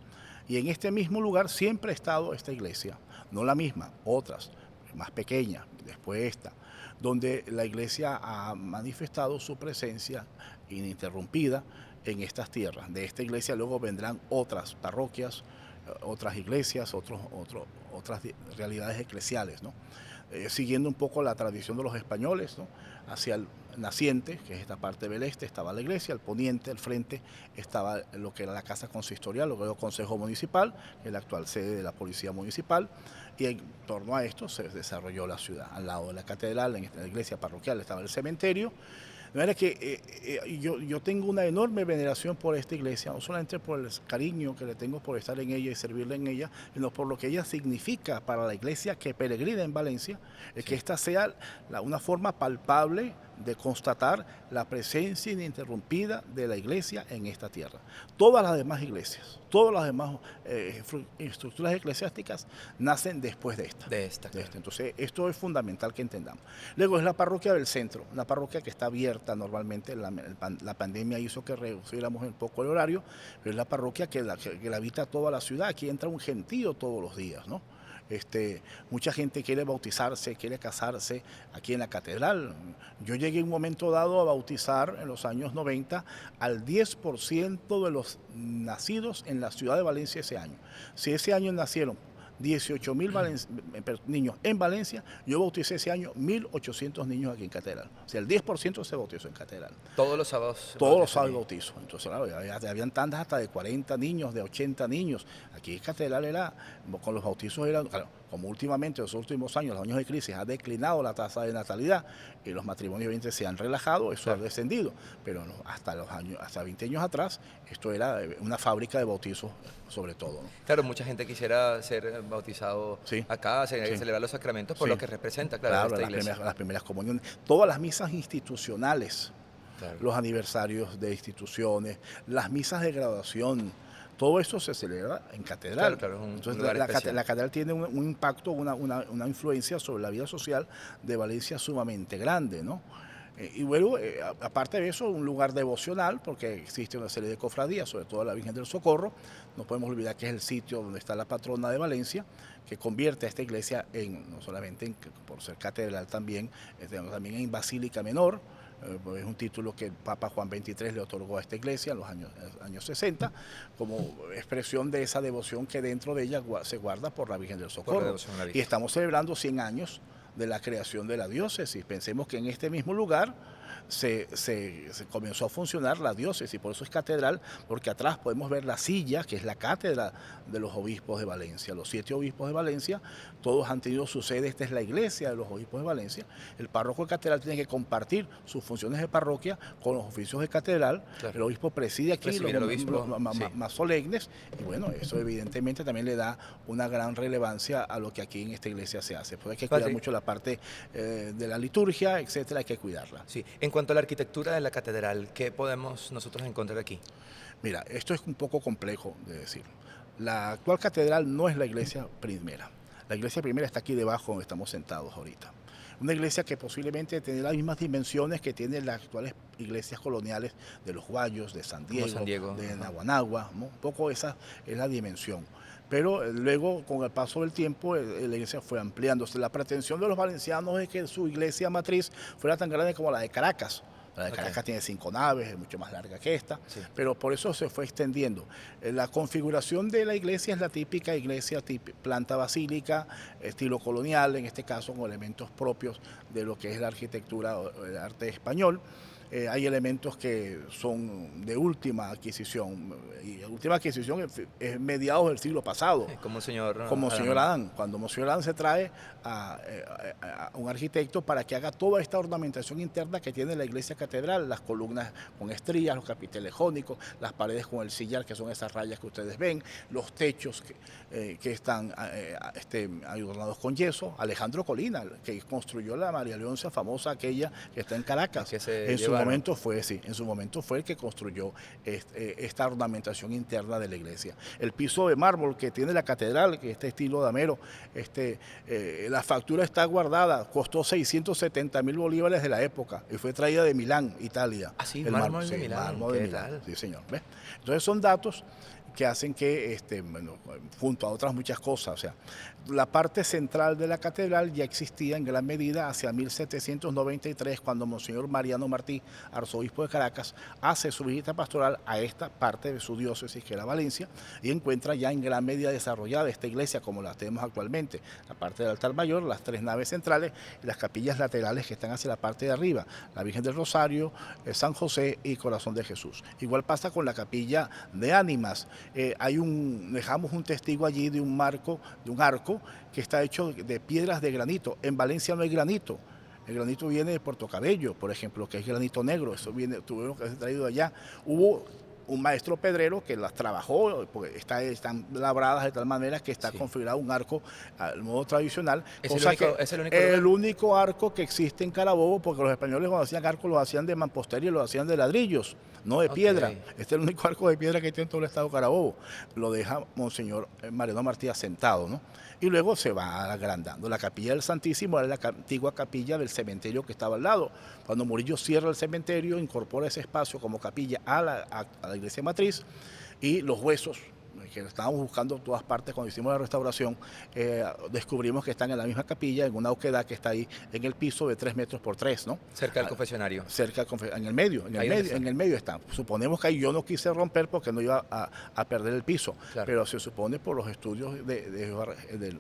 Y en este mismo lugar siempre ha estado esta iglesia, no la misma, otras, más pequeñas, después esta, donde la iglesia ha manifestado su presencia ininterrumpida en estas tierras. De esta iglesia luego vendrán otras parroquias, otras iglesias, otras realidades eclesiales, ¿no? Siguiendo un poco la tradición de los españoles, ¿no? Hacia el naciente, que es esta parte del este, estaba la iglesia, al poniente, al frente, estaba lo que era la casa consistorial, lo que era el Consejo Municipal, que es la actual sede de la Policía Municipal, y en torno a esto se desarrolló la ciudad. Al lado de la catedral, en la iglesia parroquial, estaba el cementerio. De manera que yo tengo una enorme veneración por esta iglesia, no solamente por el cariño que le tengo por estar en ella y servirle en ella, sino por lo que ella significa para la iglesia que peregrina en Valencia, que esta sea una forma palpable de constatar la presencia ininterrumpida de la iglesia en esta tierra. Todas las demás iglesias, todas las demás estructuras eclesiásticas nacen después de esta. Claro. Entonces, esto es fundamental que entendamos. Luego es la parroquia del centro, una parroquia que está abierta normalmente. La pandemia hizo que reduciéramos un poco el horario, pero es la parroquia que la habita toda la ciudad. Aquí entra un gentío todos los días, ¿no? Mucha gente quiere bautizarse, quiere casarse aquí en la catedral. Yo llegué en un momento dado a bautizar en los años 90 al 10% de los nacidos en la ciudad de Valencia ese año. Si ese año nacieron 18.000 niños en Valencia, yo bauticé ese año 1.800 niños aquí en catedral. O sea, el 10% se bautizó en catedral. Todos los sábados. Todos los sábados bautizo. Entonces, claro, habían tandas hasta de 40 niños, de 80 niños. Aquí en catedral con los bautizos claro, como últimamente, en los últimos años, los años de crisis, ha declinado la tasa de natalidad y los matrimonios se han relajado, eso ha descendido. Pero no, hasta 20 años atrás, esto era una fábrica de bautizos, sobre todo, ¿no? Claro, mucha gente quisiera ser bautizado acá, celebrar los sacramentos por lo que representa, claro, esta iglesia. Las primeras comuniones, todas las misas institucionales, los aniversarios de instituciones, las misas de graduación, todo eso se celebra en catedral. Claro, Entonces, la catedral tiene un impacto, una influencia sobre la vida social de Valencia sumamente grande, ¿no? Y luego, aparte de eso, un lugar devocional, porque existe una serie de cofradías, sobre todo la Virgen del Socorro. No podemos olvidar que es el sitio donde está la patrona de Valencia, que convierte a esta iglesia no solamente por ser catedral también en basílica menor. Es un título que el Papa Juan XXIII le otorgó a esta iglesia en los años 60, como expresión de esa devoción que dentro de ella se guarda por la Virgen del Socorro. Y estamos celebrando 100 años de la creación de la diócesis. Pensemos que en este mismo lugar se comenzó a funcionar la diócesis, por eso es catedral, porque atrás podemos ver la silla, que es la cátedra de los obispos de Valencia. Los 7 obispos de Valencia, todos han tenido su sede, esta es la iglesia de los obispos de Valencia. El párroco de catedral tiene que compartir sus funciones de parroquia con los oficios de catedral. Claro. El obispo preside aquí los más solemnes, y bueno, eso evidentemente también le da una gran relevancia a lo que aquí en esta iglesia se hace. Pues hay que cuidar mucho la parte de la liturgia, etcétera, hay que cuidarla. Sí. En cuanto a la arquitectura de la catedral, ¿qué podemos nosotros encontrar aquí? Mira, esto es un poco complejo de decir. La actual catedral no es la iglesia primera. La iglesia primera está aquí debajo donde estamos sentados ahorita. Una iglesia que posiblemente tiene las mismas dimensiones que tienen las actuales iglesias coloniales de Los Guayos, de San Diego, de Naguanagua, ¿no? Un poco esa es la dimensión. Pero luego, con el paso del tiempo, la iglesia fue ampliándose. La pretensión de los valencianos es que su iglesia matriz fuera tan grande como la de Caracas. La de Caracas tiene 5 naves, es mucho más larga que esta, pero por eso se fue extendiendo. La configuración de la iglesia es la típica iglesia, planta basílica, estilo colonial, en este caso con elementos propios de lo que es la arquitectura o el arte español. Hay elementos que son de última adquisición, y última adquisición es mediados del siglo pasado. Como señor Adán. Cuando Monseñor Adán se trae a un arquitecto para que haga toda esta ornamentación interna que tiene la iglesia catedral, las columnas con estrías, los capiteles jónicos, las paredes con el sillar, que son esas rayas que ustedes ven, los techos que están adornados con yeso. Alejandro Colina, que construyó la María Leonza famosa, aquella que está en Caracas, en su momento fue el que construyó esta ornamentación interna de la iglesia. El piso de mármol que tiene la catedral, que es este estilo damero, la factura está guardada, costó 670.000 bolívares de la época y fue traída de Milán, Italia. ¿Ah, sí? ¿Mármol de Milán? Mármol de Milán, sí señor. ¿Ves? Entonces son datos que hacen que, junto a otras muchas cosas, o sea, la parte central de la catedral ya existía en gran medida hacia 1793, cuando Monseñor Mariano Martí, arzobispo de Caracas, hace su visita pastoral a esta parte de su diócesis, que era Valencia, y encuentra ya en gran medida desarrollada esta iglesia como la tenemos actualmente, la parte del altar mayor, las 3 naves centrales y las capillas laterales que están hacia la parte de arriba, la Virgen del Rosario, San José y Corazón de Jesús. Igual pasa con la capilla de Ánimas. Dejamos un testigo allí de un arco que está hecho de piedras de granito. En Valencia no hay granito. El granito viene de Puerto Cabello, por ejemplo, que es granito negro. Eso tuvieron que ser traído de allá. Hubo un maestro pedrero que las trabajó, porque están labradas de tal manera que está configurado un arco al modo tradicional. ¿Es el único arco que existe en Carabobo, porque los españoles cuando hacían arcos los hacían de mampostería y los hacían de ladrillos, no de piedra. Este es el único arco de piedra que tiene en todo el estado de Carabobo. Lo deja Monseñor Mariano Martí asentado, ¿no? Y luego se va agrandando. La capilla del Santísimo era la antigua capilla del cementerio que estaba al lado. Cuando Murillo cierra el cementerio, incorpora ese espacio como capilla a la iglesia matriz, y los huesos que estábamos buscando en todas partes cuando hicimos la restauración, descubrimos que están en la misma capilla, en una oquedad que está ahí en el piso de 3 metros por 3, ¿no? Cerca del confesionario. Cerca en el medio, en el medio está. Suponemos que ahí yo no quise romper porque no iba a perder el piso, claro. Pero se supone por los estudios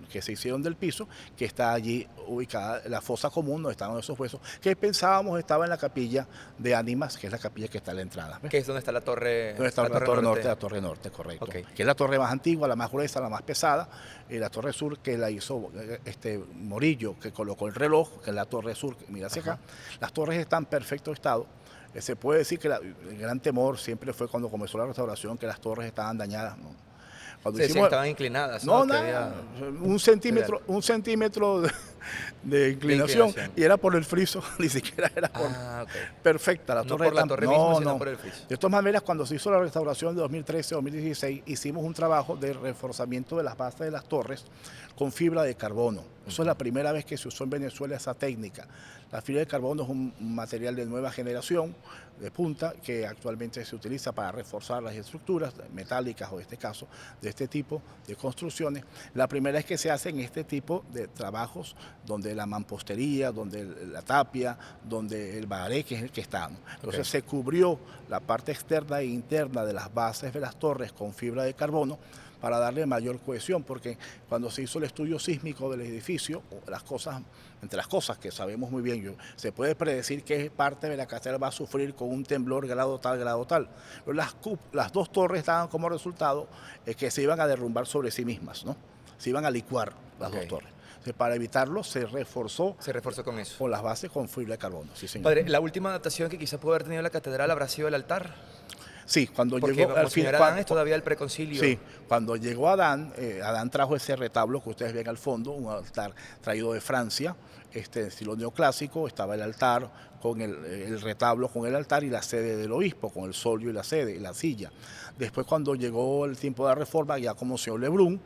que se hicieron del piso, que está allí ubicada la fosa común donde estaban esos huesos, que pensábamos estaba en la capilla de Ánimas, que es la capilla que está a la entrada. ¿Qué es donde está la torre? Donde está la torre norte. La torre norte, correcto. Okay. Que es la torre más antigua, la más gruesa, la más pesada, y la torre sur que la hizo Morillo, que colocó el reloj, que es la torre sur, mira hacia acá. Las torres están en perfecto estado. Se puede decir que el gran temor siempre fue cuando comenzó la restauración, que las torres estaban dañadas, ¿no? Cuando estaban inclinadas. No, nada, un centímetro de inclinación, y era por el friso, ni siquiera era por... Perfecta, la torre. No por la torre misma, sino por el friso. De todas maneras, cuando se hizo la restauración de 2013-2016, hicimos un trabajo de reforzamiento de las bases de las torres con fibra de carbono. Eso es la primera vez que se usó en Venezuela esa técnica. La fibra de carbono es un material de nueva generación, de punta, que actualmente se utiliza para reforzar las estructuras metálicas, o en este caso, de este tipo de construcciones. La primera vez que se hacen este tipo de trabajos, donde la mampostería, donde la tapia, donde el baharé, que es el que está, ¿no? Entonces se cubrió la parte externa e interna de las bases de las torres con fibra de carbono, para darle mayor cohesión, porque cuando se hizo el estudio sísmico del edificio, entre las cosas que sabemos muy bien, se puede predecir qué parte de la catedral va a sufrir con un temblor grado tal. Pero las dos torres daban como resultado que se iban a derrumbar sobre sí mismas, ¿no? Se iban a licuar las dos torres. Entonces, para evitarlo, se reforzó con eso. con las bases con fibra de carbono. Sí, señor. Padre, la última adaptación que quizá pudo haber tenido la catedral habrá sido el altar. Sí, cuando Porque llegó al Monseñor Adán es todavía el preconcilio. Sí, cuando llegó Adán, Adán trajo ese retablo que ustedes ven al fondo, un altar traído de Francia, estilo neoclásico. Estaba el altar con el retablo con el altar y la sede del obispo, con el solio y la sede y la silla. Después, cuando llegó el tiempo de la reforma, ya como señor Lebrun,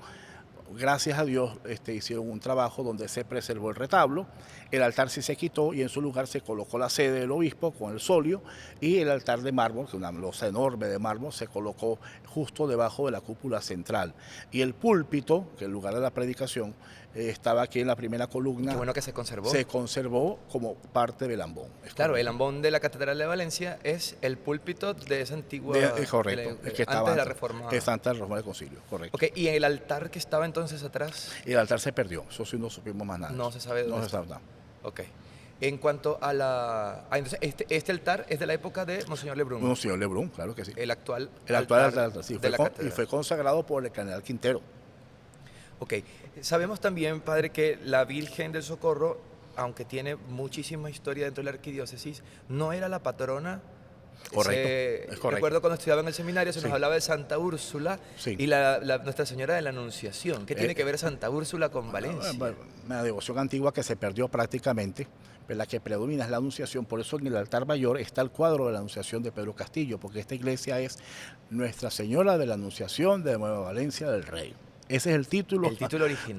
gracias a Dios hicieron un trabajo donde se preservó el retablo, el altar sí se quitó y en su lugar se colocó la sede del obispo con el solio, y el altar de mármol, que es una losa enorme de mármol, se colocó justo debajo de la cúpula central. Y el púlpito, que es el lugar de la predicación, estaba aquí en la primera columna. Qué bueno que se conservó. Se conservó como parte del ambón. Claro, el ambón de la Catedral de Valencia es el púlpito de esa antigua... Es correcto. Es que estaba antes de la reforma. Es antes de la reforma del concilio, correcto. Ok, ¿y el altar que estaba entonces atrás? El altar se perdió, eso sí no supimos más nada. No se sabe dónde No se está. sabe nada. Ok. En cuanto a la... entonces, este altar es de la época de Monseñor Lebrun. Monseñor Lebrun, claro que sí. El actual altar, sí, de la catedral. y fue consagrado por el cardenal Quintero. Ok. Sabemos también, padre, que la Virgen del Socorro, aunque tiene muchísima historia dentro de la arquidiócesis, no era la patrona. Correcto, es correcto. Recuerdo cuando estudiaba en el seminario se nos Sí. hablaba de Santa Úrsula Sí. y Nuestra Señora de la Anunciación. ¿Qué tiene que ver Santa Úrsula con Valencia? Una devoción antigua que se perdió prácticamente, pero la que predomina es la Anunciación. Por eso en el altar mayor está el cuadro de la Anunciación de Pedro Castillo, porque esta iglesia es Nuestra Señora de la Anunciación de Nueva Valencia del Rey. Ese es el título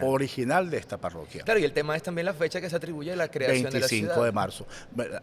original de esta parroquia. Claro, y el tema es también la fecha que se atribuye a la creación de la ciudad. 25 de marzo.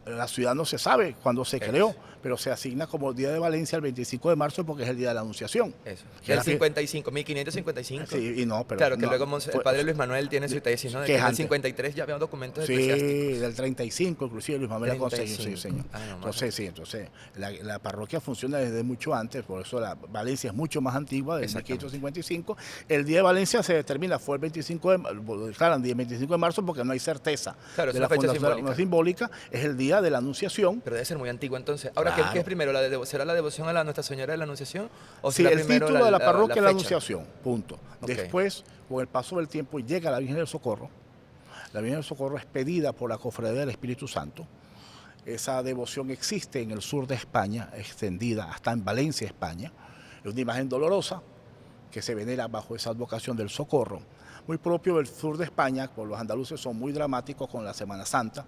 La ciudad no se sabe cuándo se creó, pero se asigna como el Día de Valencia el 25 de marzo porque es el Día de la Anunciación. Eso. Del 55, 1555. Sí, y no, pero... Claro, que no, luego el padre Luis Manuel tiene su tesis, ¿no? De que en el 53 ya había documentos eclesiásticos. Sí, del 35, inclusive Luis Manuel consiguió, sí, señor. Entonces, la parroquia funciona desde mucho antes, por eso la Valencia es mucho más antigua, desde 1555. El Día de Valencia se determina, fue el 25 de marzo porque no hay certeza claro, de la fundación simbólica, es el Día de la Anunciación. Pero debe ser muy antiguo entonces. Ahora, claro. ¿qué es primero? ¿Será la devoción a la Nuestra Señora de la Anunciación? ¿O sí, el título de la parroquia es la Anunciación, punto. Okay. Después, con el paso del tiempo, llega la Virgen del Socorro. La Virgen del Socorro es pedida por la Cofradía del Espíritu Santo. Esa devoción existe en el sur de España, extendida hasta en Valencia, España. Es una imagen dolorosa que se venera bajo esa advocación del socorro, muy propio del sur de España, por los andaluces son muy dramáticos con la Semana Santa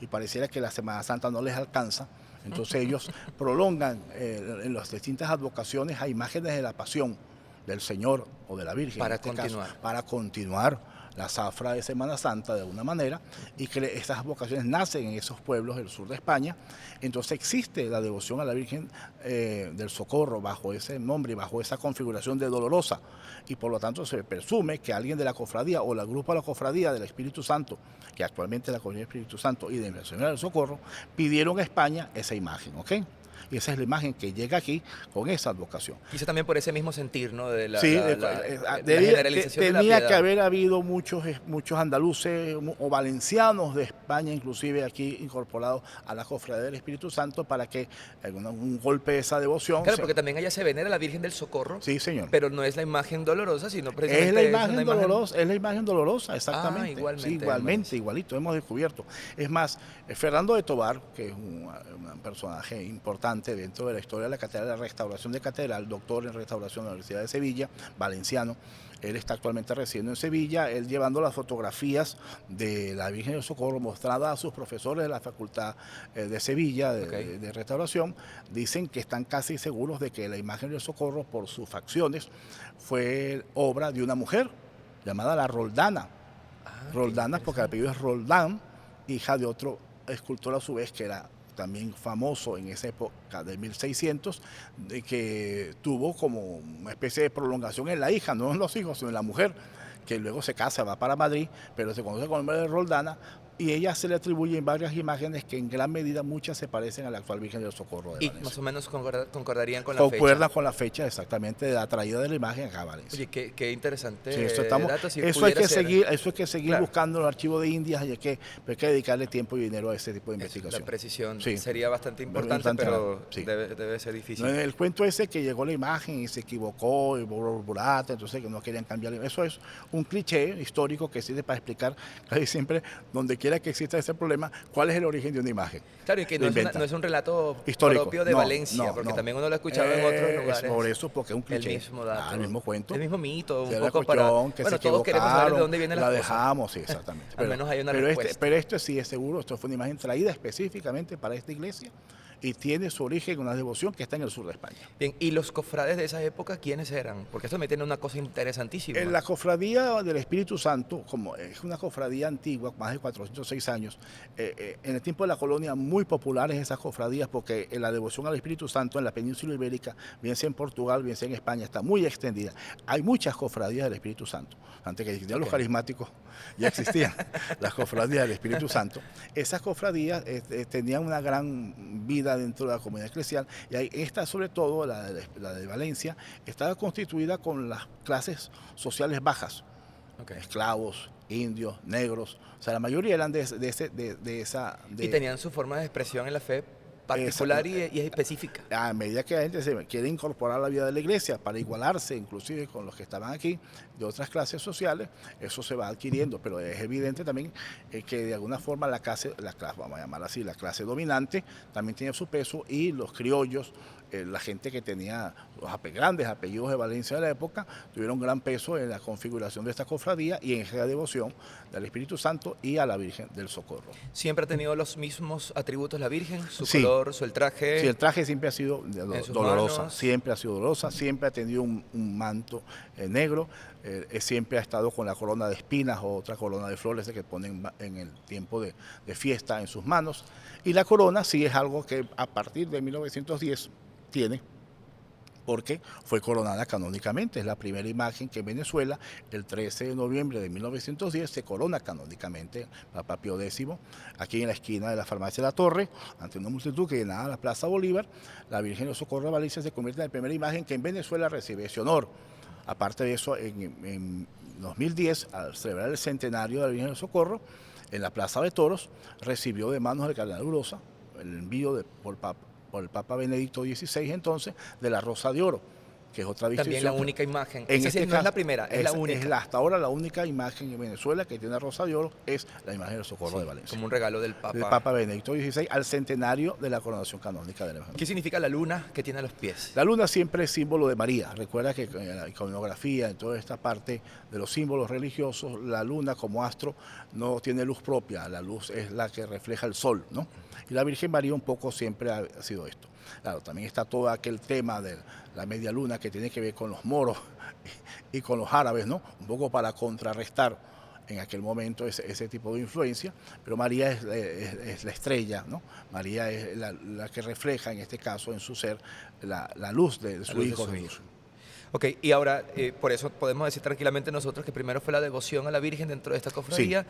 y pareciera que la Semana Santa no les alcanza, entonces ellos prolongan en las distintas advocaciones a imágenes de la pasión del Señor o de la Virgen, para continuar. Para continuar la zafra de Semana Santa de alguna manera, y que estas vocaciones nacen en esos pueblos del sur de España. Entonces existe la devoción a la Virgen del Socorro bajo ese nombre y bajo esa configuración de dolorosa, y por lo tanto se presume que alguien de la cofradía o el grupo de la cofradía del Espíritu Santo, que actualmente es la cofradía del Espíritu Santo y de Nuestra Señora del Socorro, pidieron a España esa imagen, ¿ok? Y esa es la imagen que llega aquí con esa advocación. Quizá también por ese mismo sentir, ¿no? De la, sí, la generalización de la tenía piedad. que haber habido muchos andaluces o valencianos de España, inclusive aquí incorporados a la Cofradía del Espíritu Santo, para que un golpe de esa devoción... Claro, porque también allá se venera a la Virgen del Socorro. Sí, señor. Pero no es la imagen dolorosa, sino precisamente... Es la imagen dolorosa, es la imagen dolorosa, exactamente. Igualmente. Sí, igualmente, igualito, hemos descubierto. Es más, Fernando de Tobar, que es un personaje importante dentro de la historia de la Catedral, de la Restauración de Catedral, doctor en Restauración de la Universidad de Sevilla, valenciano. Él está actualmente residiendo en Sevilla, él llevando las fotografías de la Virgen del Socorro mostradas a sus profesores de la Facultad de Sevilla de Restauración. Dicen que están casi seguros de que la imagen del Socorro, por sus facciones, fue obra de una mujer llamada la Roldana. Roldana, porque el apellido es Roldán, hija de otro escultor a su vez que era también famoso en esa época de 1600, de que tuvo como una especie de prolongación en la hija, no en los hijos, sino en la mujer, que luego se casa, va para Madrid, pero se conoce con el nombre de Roldana y ella se le atribuyen varias imágenes que en gran medida muchas se parecen a la actual Virgen del Socorro de Y Valencia. más o menos concordarían con la Concuerdan fecha. con la fecha exactamente de la traída de la imagen acá a Valencia. Oye, qué interesante Sí, dato. Si eso hay pudiera que ser, seguir, eso hay que seguir claro, buscando en el archivo de Indias y hay que dedicarle tiempo y dinero a ese tipo de la investigación. precisión Sí. sería bastante importante, Bastante pero grande, sí. debe ser difícil. No, el cuento ese que llegó la imagen y se equivocó y borró burata, entonces que no querían cambiar. Eso es un cliché histórico que sirve para explicar casi siempre, donde quiera que exista ese problema, cuál es el origen de una imagen. Claro, y que Lo inventan. no es un relato Histórico. propio de No, Valencia, no, porque no. también uno lo ha escuchado en otros Es lugares. por eso, porque es un cliché. El mismo dato. El mismo cuento. El mismo mito, un De la poco para... cuestión que Bueno, se todos queremos saber de dónde vienen la las cosas. dejamos, sí, exactamente. Al menos hay una pero respuesta. Pero esto sí es seguro, esto fue una imagen traída específicamente para esta iglesia y tiene su origen en una devoción que está en el sur de España. Bien, ¿y los cofrades de esa época quiénes eran? Porque esto también tiene una cosa interesantísima. En la cofradía del Espíritu Santo, como es una cofradía antigua, más de 406 años, en el tiempo de la colonia muy populares esas cofradías porque la devoción al Espíritu Santo en la península ibérica, bien sea en Portugal, bien sea en España, está muy extendida. Hay muchas cofradías del Espíritu Santo. Antes que existían los carismáticos, ya existían las cofradías del Espíritu Santo. Esas cofradías tenían una gran vida dentro de la comunidad eclesial y esta sobre todo, la de Valencia, estaba constituida con las clases sociales bajas, esclavos, indios, negros, o sea, la mayoría eran de esa... Y tenían su forma de expresión en la fe particular y es específica. A medida que la gente se quiere incorporar a la vida de la iglesia para igualarse inclusive con los que estaban aquí de otras clases sociales, eso se va adquiriendo, pero es evidente también que de alguna forma la clase, vamos a llamarla así, la clase dominante también tiene su peso y los criollos, la gente que tenía los grandes apellidos de Valencia de la época, tuvieron gran peso en la configuración de esta cofradía y en esa devoción del Espíritu Santo y a la Virgen del Socorro. ¿Siempre ha tenido los mismos atributos la Virgen? ¿Su Sí. color, el traje? Sí, el traje siempre ha sido dolorosa, manos. siempre ha sido dolorosa, siempre ha tenido un manto negro, siempre ha estado con la corona de espinas o otra corona de flores que ponen en el tiempo de fiesta en sus manos. Y la corona sí es algo que a partir de 1910 tiene, porque fue coronada canónicamente. Es la primera imagen que en Venezuela, el 13 de noviembre de 1910, se corona canónicamente Papa Pío X, aquí en la esquina de la farmacia de la Torre, ante una multitud que llenaba la Plaza Bolívar. La Virgen del Socorro de Valencia se convierte en la primera imagen que en Venezuela recibe ese honor. Aparte de eso, en 2010, al celebrar el centenario de la Virgen del Socorro, en la Plaza de Toros, recibió de manos del cardenal Urosa el envío por el Papa Benedicto XVI entonces, de la Rosa de Oro, que es otra distinción. También la única imagen. En Esa este sí no caso, es la primera, es la única. Es hasta ahora la única imagen en Venezuela que tiene Rosa de Oro, es la imagen del Socorro de Valencia. Como un regalo del Papa Benedicto XVI al centenario de la coronación canónica de la Virgen. ¿Qué significa la luna que tiene a los pies? La luna siempre es símbolo de María. Recuerda que en la iconografía, en toda esta parte de los símbolos religiosos, la luna como astro no tiene luz propia, la luz es la que refleja el sol, ¿no? Y la Virgen María un poco siempre ha sido esto. Claro, también está todo aquel tema de la media luna que tiene que ver con los moros y con los árabes, ¿no? Un poco para contrarrestar en aquel momento ese tipo de influencia, pero María es la estrella, ¿no? María es la que refleja en este caso en su ser la luz de su hijo Jesús. Ok, y ahora, por eso podemos decir tranquilamente nosotros que primero fue la devoción a la Virgen dentro de esta cofradía,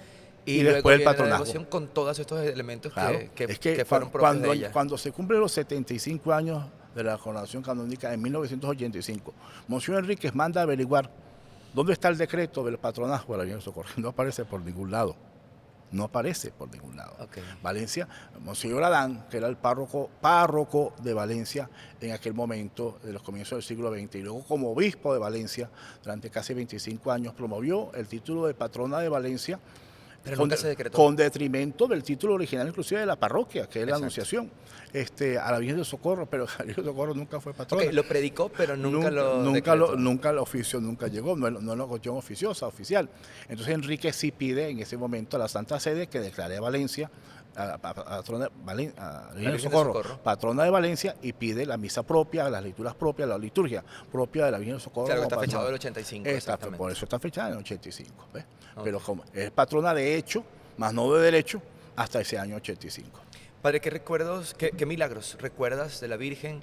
Sí. y después luego el viene la patronazgo. devoción con todos estos elementos Claro, que fueron propios de ella. Cuando se cumplen los 75 años de la coronación canónica en 1985, Monseñor Enríquez manda a averiguar dónde está el decreto del patronazgo de la Virgen del Socorro. No aparece por ningún lado. No aparece por ningún lado. Okay. Valencia, Monseñor Adán, que era el párroco de Valencia en aquel momento, de los comienzos del siglo XX, y luego como obispo de Valencia, durante casi 25 años, promovió el título de patrona de Valencia, Pero nunca se decretó. con detrimento del título original inclusive de la parroquia, que es la Exacto. Anunciación, a la Virgen del Socorro, pero la Virgen del Socorro nunca fue patrona. Okay, lo predicó, pero nunca lo decretó. Nunca el oficio nunca llegó, no es una cuestión oficiosa, oficial. Entonces Enrique sí pide en ese momento a la Santa Sede que declare a Valencia a la Virgen del Socorro, patrona de Valencia, y pide la misa propia, las lecturas propias, la liturgia propia de la Virgen del Socorro. Claro, que está fechado del 85. Por eso está fechada en el 85. ¿ves? Okay. Pero como es patrona de hecho, más no de derecho, hasta ese año 85. Padre, ¿qué recuerdos, qué milagros recuerdas de la Virgen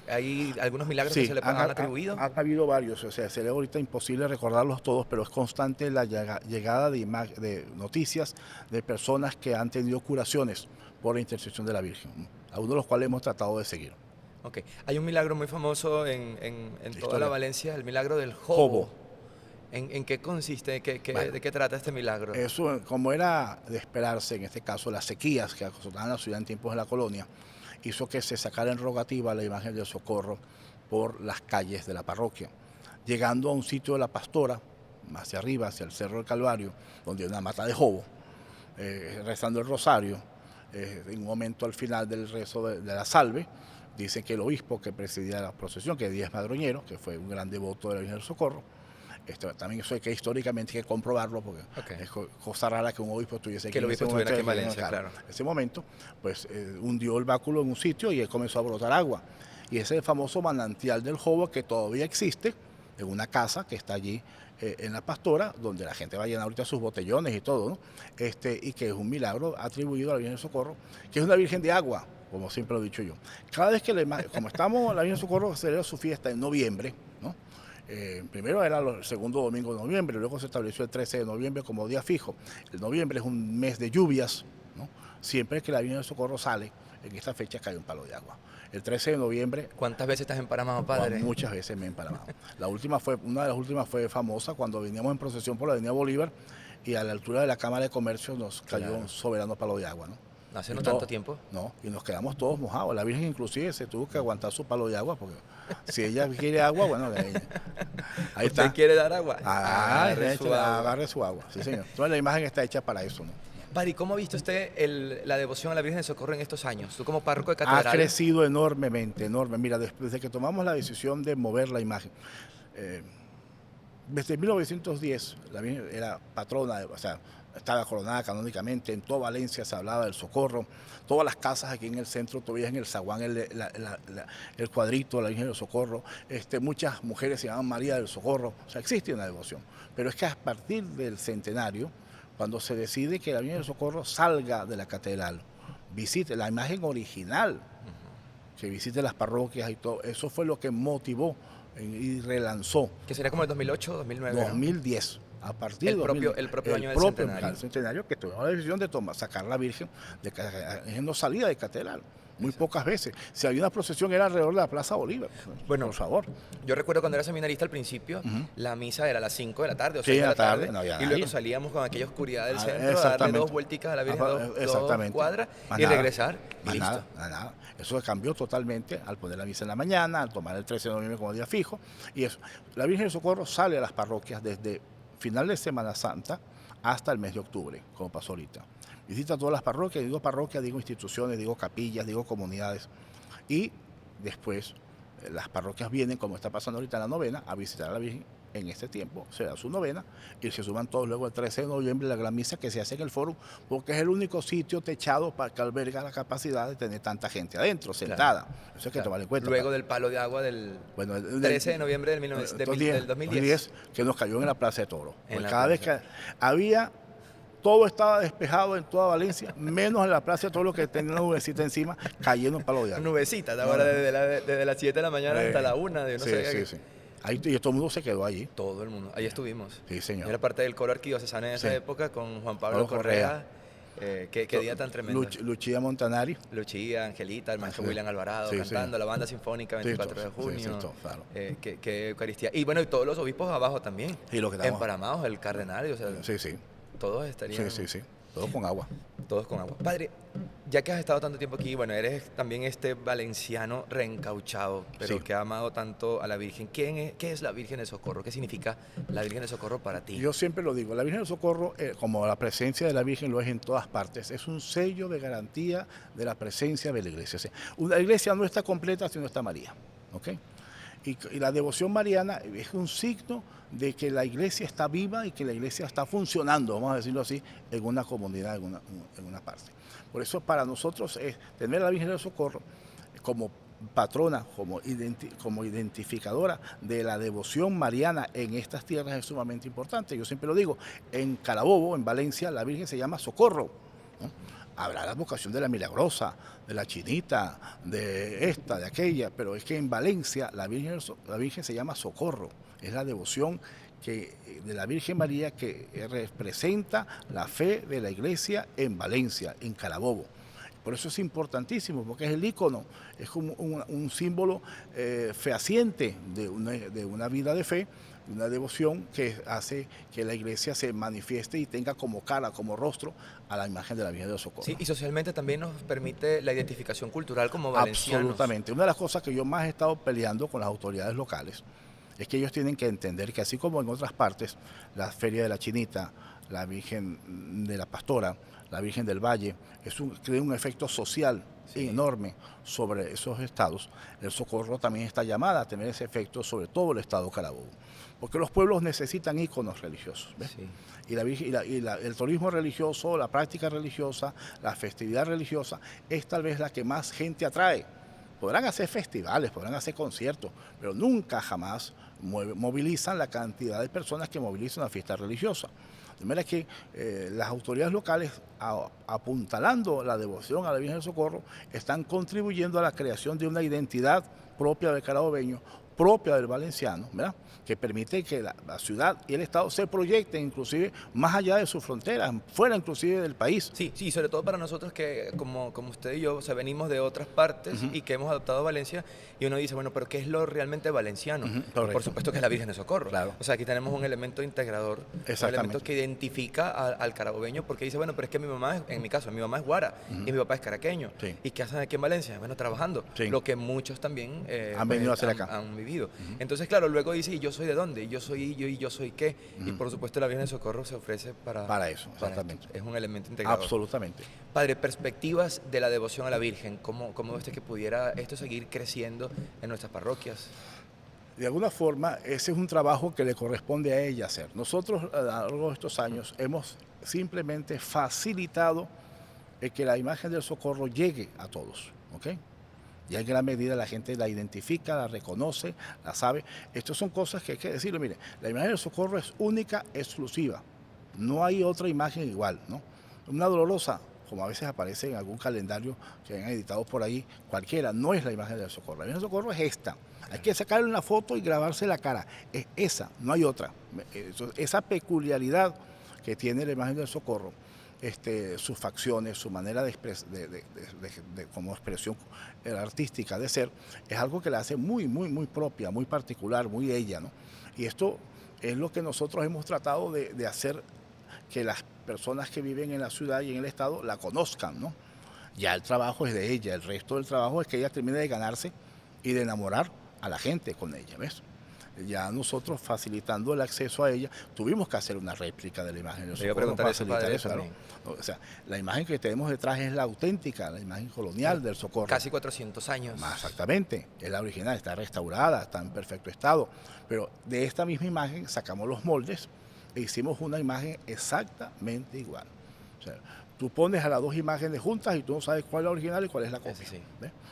¿Hay algunos milagros que Sí, se le han atribuido? han habido varios, o sea, sería ahorita imposible recordarlos todos, pero es constante la llegada de noticias de personas que han tenido curaciones por la intercesión de la Virgen, algunos de los cuales hemos tratado de seguir. Ok. Hay un milagro muy famoso en toda la Historia. Valencia, el milagro del Jobo. jobo. ¿En qué consiste? Bueno. ¿De qué trata este milagro? Eso, como era de esperarse, en este caso las sequías que azotaban la ciudad en tiempos de la colonia, hizo que se sacara en rogativa la imagen del Socorro por las calles de la parroquia, llegando a un sitio de la Pastora, hacia arriba, hacia el Cerro del Calvario, donde hay una mata de jobo, rezando el rosario. En un momento al final del rezo de la salve, dice que el obispo que presidía la procesión, que es Díaz Madroñero, que fue un gran devoto de la Virgen del Socorro, también eso hay que históricamente hay que comprobarlo, porque es cosa rara que un obispo estuviese aquí. Que el obispo estuviera aquí en Valencia, claro. En ese momento, pues hundió el báculo en un sitio y él comenzó a brotar agua. Y ese es el famoso manantial del Jobo que todavía existe en una casa que está allí en la Pastora, donde la gente va a llenar ahorita sus botellones y todo, ¿no? Y que es un milagro atribuido a la Virgen del Socorro, que es una Virgen de agua, como siempre lo he dicho yo. Cada vez que como estamos, la Virgen del Socorro celebra su fiesta en noviembre, ¿no? Primero era el segundo domingo de noviembre, luego se estableció el 13 de noviembre como día fijo. El noviembre es un mes de lluvias, ¿no? Siempre que la Virgen del Socorro sale, en esta fecha cae un palo de agua. El 13 de noviembre... ¿Cuántas veces estás emparamado, padre? Muchas veces me he emparamado. Una de las últimas fue famosa cuando veníamos en procesión por la avenida Bolívar y a la altura de la Cámara de Comercio nos cayó un soberano palo de agua, ¿no? ¿Hace no tanto tiempo? No, y nos quedamos todos mojados. La Virgen inclusive se tuvo que aguantar su palo de agua, porque si ella quiere agua, bueno, ahí está. ¿Usted quiere dar agua? Agarre su agua, sí señor. Entonces la imagen está hecha para eso, ¿no? Padre, ¿y cómo ha visto usted la devoción a la Virgen del Socorro en estos años? Tú como párroco de catedral. Ha crecido enormemente, enorme. Mira, desde que tomamos la decisión de mover la imagen, desde 1910 la Virgen era patrona, o sea, estaba coronada canónicamente, en toda Valencia se hablaba del Socorro, todas las casas aquí en el centro, todavía en el zaguán el cuadrito de la Virgen del Socorro, muchas mujeres se llaman María del Socorro, o sea, existe una devoción, pero es que a partir del centenario, cuando se decide que la Virgen del Socorro salga de la catedral, visite la imagen original, que visite las parroquias y todo, eso fue lo que motivó y relanzó. Que sería como el 2008 o 2009. 2010. ¿No? A partir el propio año del centenario. El centenario que tomó la decisión de sacar la Virgen, de que no salía de catedral. Muy pocas veces. Si había una procesión era alrededor de la Plaza Bolívar. Bueno, por favor. Yo recuerdo cuando era seminarista al principio, la misa era a las 5 de la tarde o 6 Sí, de la tarde, no había y luego nadie. salíamos con aquella oscuridad del centro a darle 2 vuelticas a la Virgen, dos cuadras Más y nada, regresar y más listo. Nada. Eso cambió totalmente al poner la misa en la mañana, al tomar el 13 de noviembre como día fijo. Y eso. La Virgen del Socorro sale a las parroquias desde final de Semana Santa hasta el mes de octubre, como pasó ahorita. Visita todas las parroquias, digo instituciones, digo capillas, digo comunidades. Y después las parroquias vienen, como está pasando ahorita en la novena, a visitar a la Virgen en este tiempo, se da su novena y se suman todos luego el 13 de noviembre la gran misa que se hace en el foro, porque es el único sitio techado para que alberga la capacidad de tener tanta gente adentro, sentada. Claro. Eso hay que tomar en cuenta. Luego del palo de agua del 13 de noviembre del 2010. Que nos cayó en la Plaza de Toro. Pues cada vez que había... Todo estaba despejado en toda Valencia, menos en la plaza, todo lo que tenía una nubecita encima, cayendo en palo de agua. Nubecita, ahora desde las 7 de la mañana hasta la 1. Sí. Ahí todo el mundo se quedó allí. Todo el mundo. Ahí estuvimos. Sí, señor. Era parte del coro arquidiocesano en esa época con Juan Pablo Correa. Qué día tan tremendo. Lucía Montanari. Lucía, Angelita, el maestro William Alvarado cantando, la banda sinfónica 24 de junio. Claro. Qué Eucaristía. Y bueno, y todos los obispos abajo también. Y lo que emparamados, el cardenal. O sea, sí. Todos estarían. Sí. Todos con agua. Todos con agua. Padre, ya que has estado tanto tiempo aquí, bueno, eres también valenciano reencauchado, pero que ha amado tanto a la Virgen. ¿Qué es la Virgen del Socorro? ¿Qué significa la Virgen del Socorro para ti? Yo siempre lo digo, la Virgen del Socorro, como la presencia de la Virgen lo es en todas partes, es un sello de garantía de la presencia de la iglesia. O sea, la iglesia no está completa si no está María, ¿ok? Y la devoción mariana es un signo de que la iglesia está viva y que la iglesia está funcionando, vamos a decirlo así, en una comunidad, en una parte. Por eso para nosotros tener a la Virgen del Socorro como patrona, como identificadora de la devoción mariana en estas tierras es sumamente importante. Yo siempre lo digo, en Carabobo, en Valencia, la Virgen se llama Socorro, ¿no? Habrá la vocación de la Milagrosa, de la Chinita, de esta, de aquella, pero es que en Valencia la Virgen se llama Socorro, es la devoción de la Virgen María que representa la fe de la iglesia en Valencia, en Carabobo. Por eso es importantísimo, porque es el ícono, es como un símbolo fehaciente de una vida de fe, una devoción que hace que la iglesia se manifieste y tenga como cara, como rostro a la imagen de la Virgen del Socorro. Sí, y socialmente también nos permite la identificación cultural como valencianos. Absolutamente. Una de las cosas que yo más he estado peleando con las autoridades locales es que ellos tienen que entender que así como en otras partes, la Feria de la Chinita, la Virgen de la Pastora, la Virgen del Valle, crea un efecto social enorme sobre esos estados. El Socorro también está llamada a tener ese efecto sobre todo el estado Carabobo, porque los pueblos necesitan íconos religiosos. ¿Ves? Sí. El turismo religioso, la práctica religiosa, la festividad religiosa es tal vez la que más gente atrae. Podrán hacer festivales, podrán hacer conciertos, pero nunca jamás movilizan la cantidad de personas que movilizan una fiesta religiosa. De manera que las autoridades locales, apuntalando la devoción a la Virgen del Socorro, están contribuyendo a la creación de una identidad propia del carabobeño, propia del valenciano, ¿verdad? Que permite que la ciudad y el Estado se proyecten inclusive más allá de sus fronteras, fuera inclusive del país. Sí, sí, sobre todo para nosotros que como usted y yo, o sea, venimos de otras partes y que hemos adoptado Valencia y uno dice, bueno, pero ¿qué es lo realmente valenciano? Por supuesto que es la Virgen de Socorro. Claro. O sea, aquí tenemos un elemento integrador, un elemento que identifica al carabobeño porque dice, bueno, pero es que mi mamá, en mi caso, mi mamá es guara y mi papá es caraqueño. Sí. ¿Y qué hacen aquí en Valencia? Bueno, trabajando. Sí. Lo que muchos también han venido a hacer acá. Han vivido. Entonces, claro, luego dice, ¿y yo soy de dónde? ¿Y yo soy qué? Y por supuesto la Virgen de Socorro se ofrece para eso, exactamente. Es un elemento integrador. Absolutamente. Padre, perspectivas de la devoción a la Virgen, ¿cómo ve usted que pudiera esto seguir creciendo en nuestras parroquias? De alguna forma, ese es un trabajo que le corresponde a ella hacer. Nosotros, a lo largo de estos años, hemos simplemente facilitado que la imagen del Socorro llegue a todos, ¿ok? Y en gran medida la gente la identifica, la reconoce, la sabe. Estas son cosas que hay que decirlo. Mire, la imagen del Socorro es única, exclusiva. No hay otra imagen igual, ¿no? Una dolorosa, como a veces aparece en algún calendario que han editado por ahí, cualquiera, no es la imagen del Socorro. La imagen del Socorro es esta. Hay que sacarle una foto y grabarse la cara. Es esa, no hay otra. Esa peculiaridad que tiene la imagen del Socorro, sus facciones, su manera como expresión artística de ser, es algo que la hace muy, muy, muy propia, muy particular, muy ella, ¿no? Y esto es lo que nosotros hemos tratado de hacer que las personas que viven en la ciudad y en el estado la conozcan, ¿no? Ya el trabajo es de ella, el resto del trabajo es que ella termine de ganarse y de enamorar a la gente con ella, ¿ves? Ya nosotros facilitando el acceso a ella, tuvimos que hacer una réplica de la imagen del Socorro para facilitar eso, claro. O sea, la imagen que tenemos detrás es la auténtica, la imagen colonial del Socorro. Casi 400 años. Exactamente, es la original, está restaurada, está en perfecto estado. Pero de esta misma imagen sacamos los moldes e hicimos una imagen exactamente igual. O sea, tú pones a las dos imágenes juntas y tú no sabes cuál es la original y cuál es la copia. Sí.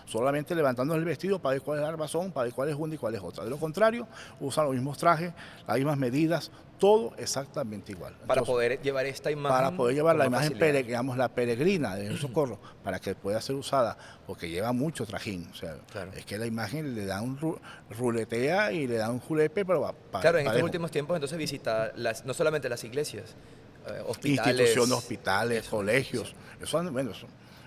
Solamente levantando el vestido para ver cuál es el armazón, para ver cuál es una y cuál es otra. De lo contrario, usan los mismos trajes, las mismas medidas, todo exactamente igual. Para poder llevar esta imagen. Para poder llevar la imagen, digamos, la peregrina del Socorro, para que pueda ser usada, porque lleva mucho trajín. O sea, claro. Es que la imagen le da un ruletea y le da un julepe, pero va para. Claro, en estos últimos tiempos entonces visita no solamente las iglesias, hospitales. Instituciones, hospitales, colegios. Eso, bueno,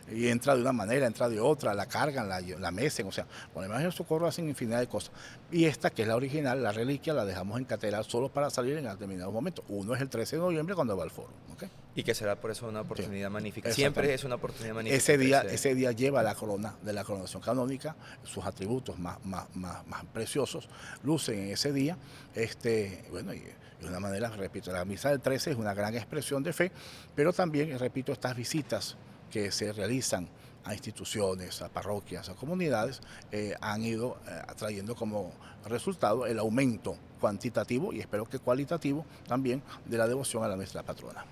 y entra de una manera, entra de otra, la cargan, la mecen, o sea, con la imagen del Socorro hacen infinidad de cosas. Y esta, que es la original, la reliquia, la dejamos en catedral solo para salir en determinados momentos. Uno es el 13 de noviembre cuando va al foro. ¿Okay? Y que será por eso una oportunidad magnífica. Siempre es una oportunidad magnífica. Ese día lleva la corona de la coronación canónica, sus atributos más preciosos, lucen en ese día. Bueno, y de una manera, repito, la misa del 13 es una gran expresión de fe, pero también, repito, estas visitas que se realizan a instituciones, a parroquias, a comunidades, han ido trayendo como resultado el aumento cuantitativo y espero que cualitativo también de la devoción a la nuestra patrona.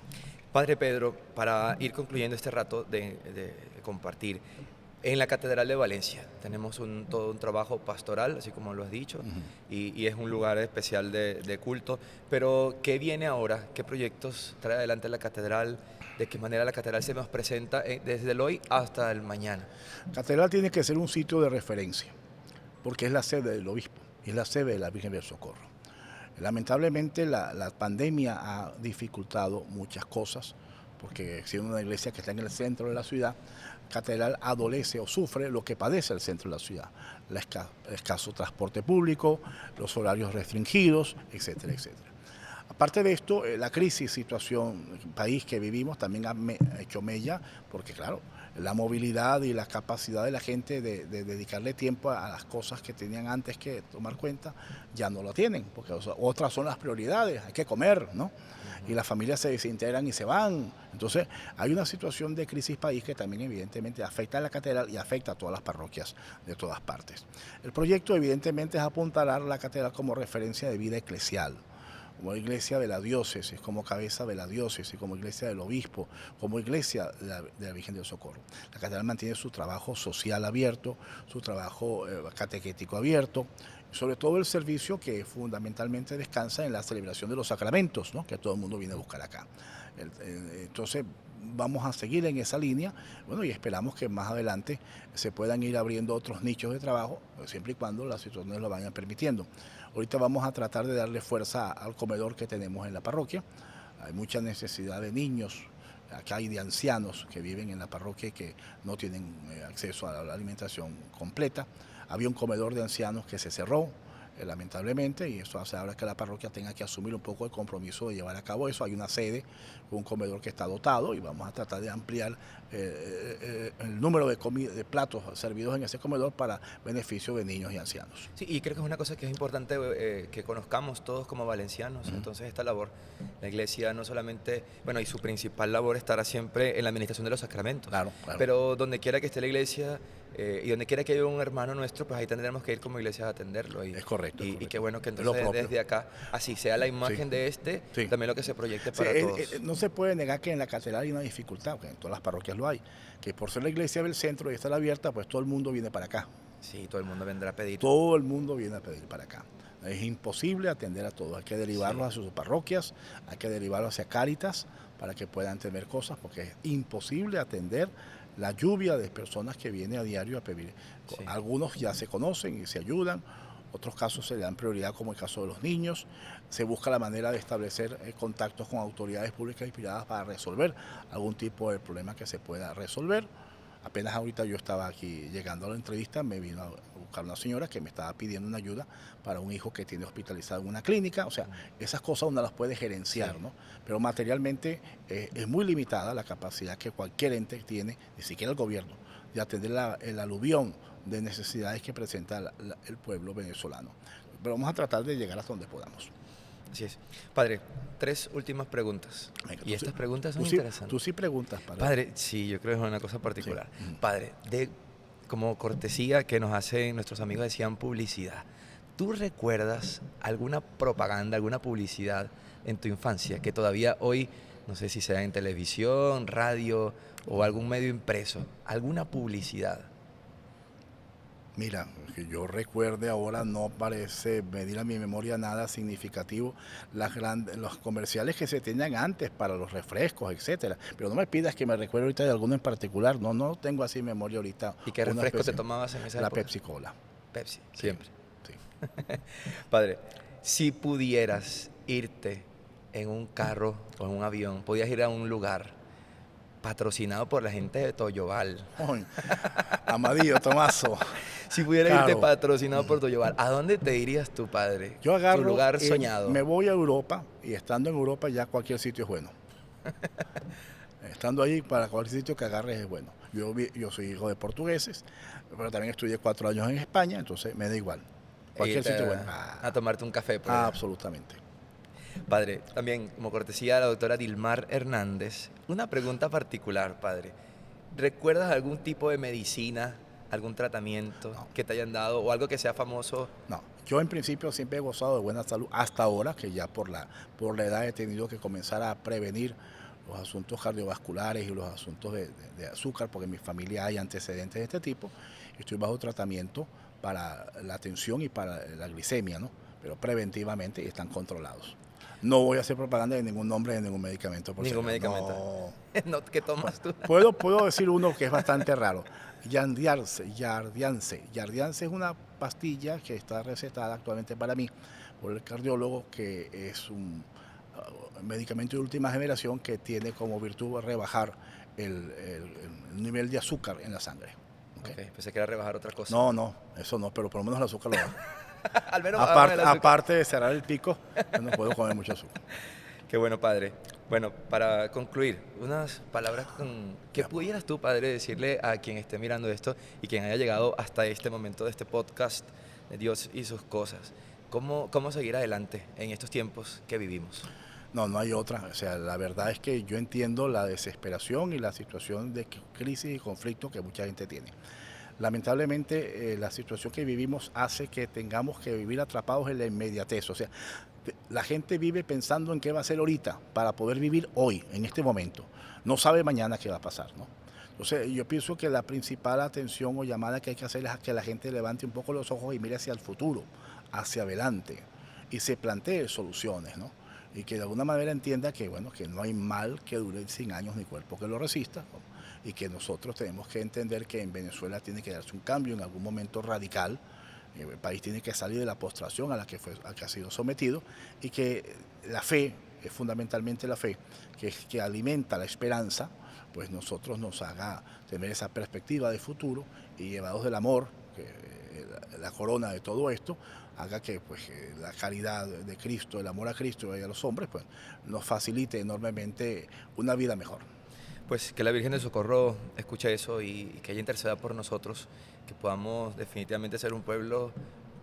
Padre Pedro, para ir concluyendo este rato de compartir, En la Catedral de Valencia tenemos todo un trabajo pastoral, así como lo has dicho, y es un lugar especial de culto. Pero, ¿qué viene ahora? ¿Qué proyectos trae adelante la Catedral? ¿De qué manera la Catedral se nos presenta desde el hoy hasta el mañana? Catedral tiene que ser un sitio de referencia, porque es la sede del obispo y es la sede de la Virgen del Socorro. Lamentablemente la pandemia ha dificultado muchas cosas, porque siendo una iglesia que está en el centro de la ciudad, Catedral adolece o sufre lo que padece el centro de la ciudad, el escaso transporte público, los horarios restringidos, etcétera, etcétera. Aparte de esto, la crisis, situación, país que vivimos también ha hecho mella, porque claro, la movilidad y la capacidad de la gente de dedicarle tiempo a las cosas que tenían antes que tomar cuenta, ya no lo tienen, porque otras son las prioridades, hay que comer, ¿no? Y las familias se desintegran y se van. Entonces, hay una situación de crisis país que también evidentemente afecta a la catedral y afecta a todas las parroquias de todas partes. El proyecto evidentemente es apuntalar la catedral como referencia de vida eclesial, como iglesia de la diócesis, como cabeza de la diócesis, como iglesia del obispo, como iglesia de la Virgen del Socorro. La catedral mantiene su trabajo social abierto, su trabajo catequético abierto, sobre todo el servicio que fundamentalmente descansa en la celebración de los sacramentos, ¿no?, que todo el mundo viene a buscar acá. Entonces, vamos a seguir en esa línea, bueno, y esperamos que más adelante se puedan ir abriendo otros nichos de trabajo, siempre y cuando las situaciones lo vayan permitiendo. Ahorita vamos a tratar de darle fuerza al comedor que tenemos en la parroquia. Hay mucha necesidad de niños, acá hay de ancianos que viven en la parroquia y que no tienen acceso a la alimentación completa. Había un comedor de ancianos que se cerró, lamentablemente, y eso hace ahora que la parroquia tenga que asumir un poco el compromiso de llevar a cabo eso. Hay una sede, un comedor que está dotado, y vamos a tratar de ampliar el número de platos servidos en ese comedor para beneficio de niños y ancianos. Sí, y creo que es una cosa que es importante que conozcamos todos como valencianos. Entonces, esta labor, la iglesia no solamente, bueno, y su principal labor estará siempre en la administración de los sacramentos. Claro, claro. Pero donde quiera que esté la iglesia y donde quiera que haya un hermano nuestro, pues ahí tendremos que ir como iglesia a atenderlo. Es correcto. Y qué bueno que entonces desde acá, así sea la imagen de también lo que se proyecte para todos. No se puede negar que en la catedral hay una dificultad, porque en todas las parroquias lo hay, que por ser la iglesia del centro y estar abierta, pues todo el mundo viene para acá. Sí, todo el mundo vendrá a pedir. Todo el mundo viene a pedir para acá. Es imposible atender a todos. Hay que derivarlos a sus parroquias, hay que derivarlos hacia Cáritas para que puedan tener cosas, porque es imposible atender la lluvia de personas que viene a diario a pedir. Sí. Algunos ya se conocen y se ayudan, otros casos se le dan prioridad, como el caso de los niños. Se busca la manera de establecer contactos con autoridades públicas y privadas para resolver algún tipo de problema que se pueda resolver. Apenas ahorita yo estaba aquí llegando a la entrevista, me vino a buscar una señora que me estaba pidiendo una ayuda para un hijo que tiene hospitalizado en una clínica. O sea, esas cosas uno las puede gerenciar, ¿no? Pero materialmente es muy limitada la capacidad que cualquier ente tiene, ni siquiera el gobierno, de atender el aluvión de necesidades que presenta el pueblo venezolano. Pero vamos a tratar de llegar hasta donde podamos. Así es. Padre, 3 últimas preguntas. Venga, y estas preguntas son interesantes. Tú sí preguntas, padre. Padre, sí, yo creo que es una cosa particular. Sí. Padre, como cortesía que nos hacen nuestros amigos decían publicidad, ¿tú recuerdas alguna propaganda, alguna publicidad en tu infancia que todavía hoy, no sé si sea en televisión, radio o algún medio impreso, alguna publicidad? Mira, que yo recuerde ahora no parece medir a mi memoria nada significativo los comerciales que se tenían antes para los refrescos, etcétera. Pero no me pidas que me recuerde ahorita de alguno en particular, no tengo así memoria ahorita. ¿Y qué refresco te tomabas en esa época? La Pepsi Cola. Pepsi, siempre. Sí. Padre, si pudieras irte en un carro o en un avión, podías ir a un lugar patrocinado por la gente de Toyoval. Amadillo, Tomaso. Si pudieras irte patrocinado por Toyoval, ¿a dónde te irías tu padre? Yo agarro, tu lugar soñado. Me voy a Europa y estando en Europa ya cualquier sitio es bueno. Estando ahí, para cualquier sitio que agarres es bueno. Yo soy hijo de portugueses, pero también estudié 4 años en España, entonces me da igual. Cualquier sitio es bueno. A tomarte un café. Absolutamente. Padre, también como cortesía de la doctora Dilmar Hernández, una pregunta particular, padre. ¿Recuerdas algún tipo de medicina, algún tratamiento que te hayan dado o algo que sea famoso? No, yo en principio siempre he gozado de buena salud, hasta ahora que ya por la edad he tenido que comenzar a prevenir los asuntos cardiovasculares y los asuntos de azúcar, porque en mi familia hay antecedentes de este tipo. Estoy bajo tratamiento para la tensión y para la glicemia, ¿no? Pero preventivamente y están controlados. No voy a hacer propaganda de ningún nombre de ningún medicamento. Ningún medicamento. No. No, ¿qué tomas tú? Puedo decir uno que es bastante raro. Yardiance es una pastilla que está recetada actualmente para mí por el cardiólogo, que es un medicamento de última generación que tiene como virtud rebajar el nivel de azúcar en la sangre. Okay, pensé que era rebajar otra cosa. No, eso no, pero por lo menos el azúcar lo baja. Al menos bajaron el azúcar. Aparte de cerrar el pico, yo no puedo comer mucho azúcar. Qué bueno, padre. Bueno, para concluir, unas palabras que pudieras tú, padre, decirle a quien esté mirando esto y quien haya llegado hasta este momento de este podcast de Dios y sus cosas. ¿Cómo seguir adelante en estos tiempos que vivimos? No hay otra. O sea, la verdad es que yo entiendo la desesperación y la situación de crisis y conflicto que mucha gente tiene. Lamentablemente, la situación que vivimos hace que tengamos que vivir atrapados en la inmediatez. O sea, la gente vive pensando en qué va a hacer ahorita para poder vivir hoy, en este momento. No sabe mañana qué va a pasar, ¿no? Entonces, yo pienso que la principal atención o llamada que hay que hacer es a que la gente levante un poco los ojos y mire hacia el futuro, hacia adelante, y se plantee soluciones, ¿no? Y que de alguna manera entienda que, bueno, que no hay mal que dure 100 años ni cuerpo que lo resista, ¿no? Y que nosotros tenemos que entender que en Venezuela tiene que darse un cambio en algún momento radical. El país tiene que salir de la postración a la que ha sido sometido, y que la fe, es fundamentalmente la fe, que alimenta la esperanza, pues nosotros nos haga tener esa perspectiva de futuro, y llevados del amor, que la corona de todo esto, haga que pues la caridad de Cristo, el amor a Cristo y a los hombres, pues nos facilite enormemente una vida mejor. Pues que la Virgen del Socorro escuche eso y que ella interceda por nosotros, que podamos definitivamente ser un pueblo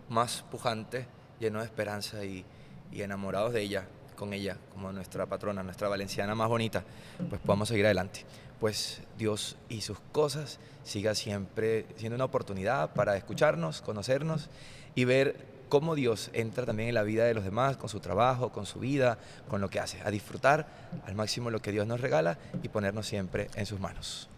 más pujante, lleno de esperanza y enamorados de ella, con ella, como nuestra patrona, nuestra valenciana más bonita, pues podamos seguir adelante. Pues Dios y sus cosas siga siempre siendo una oportunidad para escucharnos, conocernos y ver cómo Dios entra también en la vida de los demás, con su trabajo, con su vida, con lo que hace, a disfrutar al máximo lo que Dios nos regala y ponernos siempre en sus manos.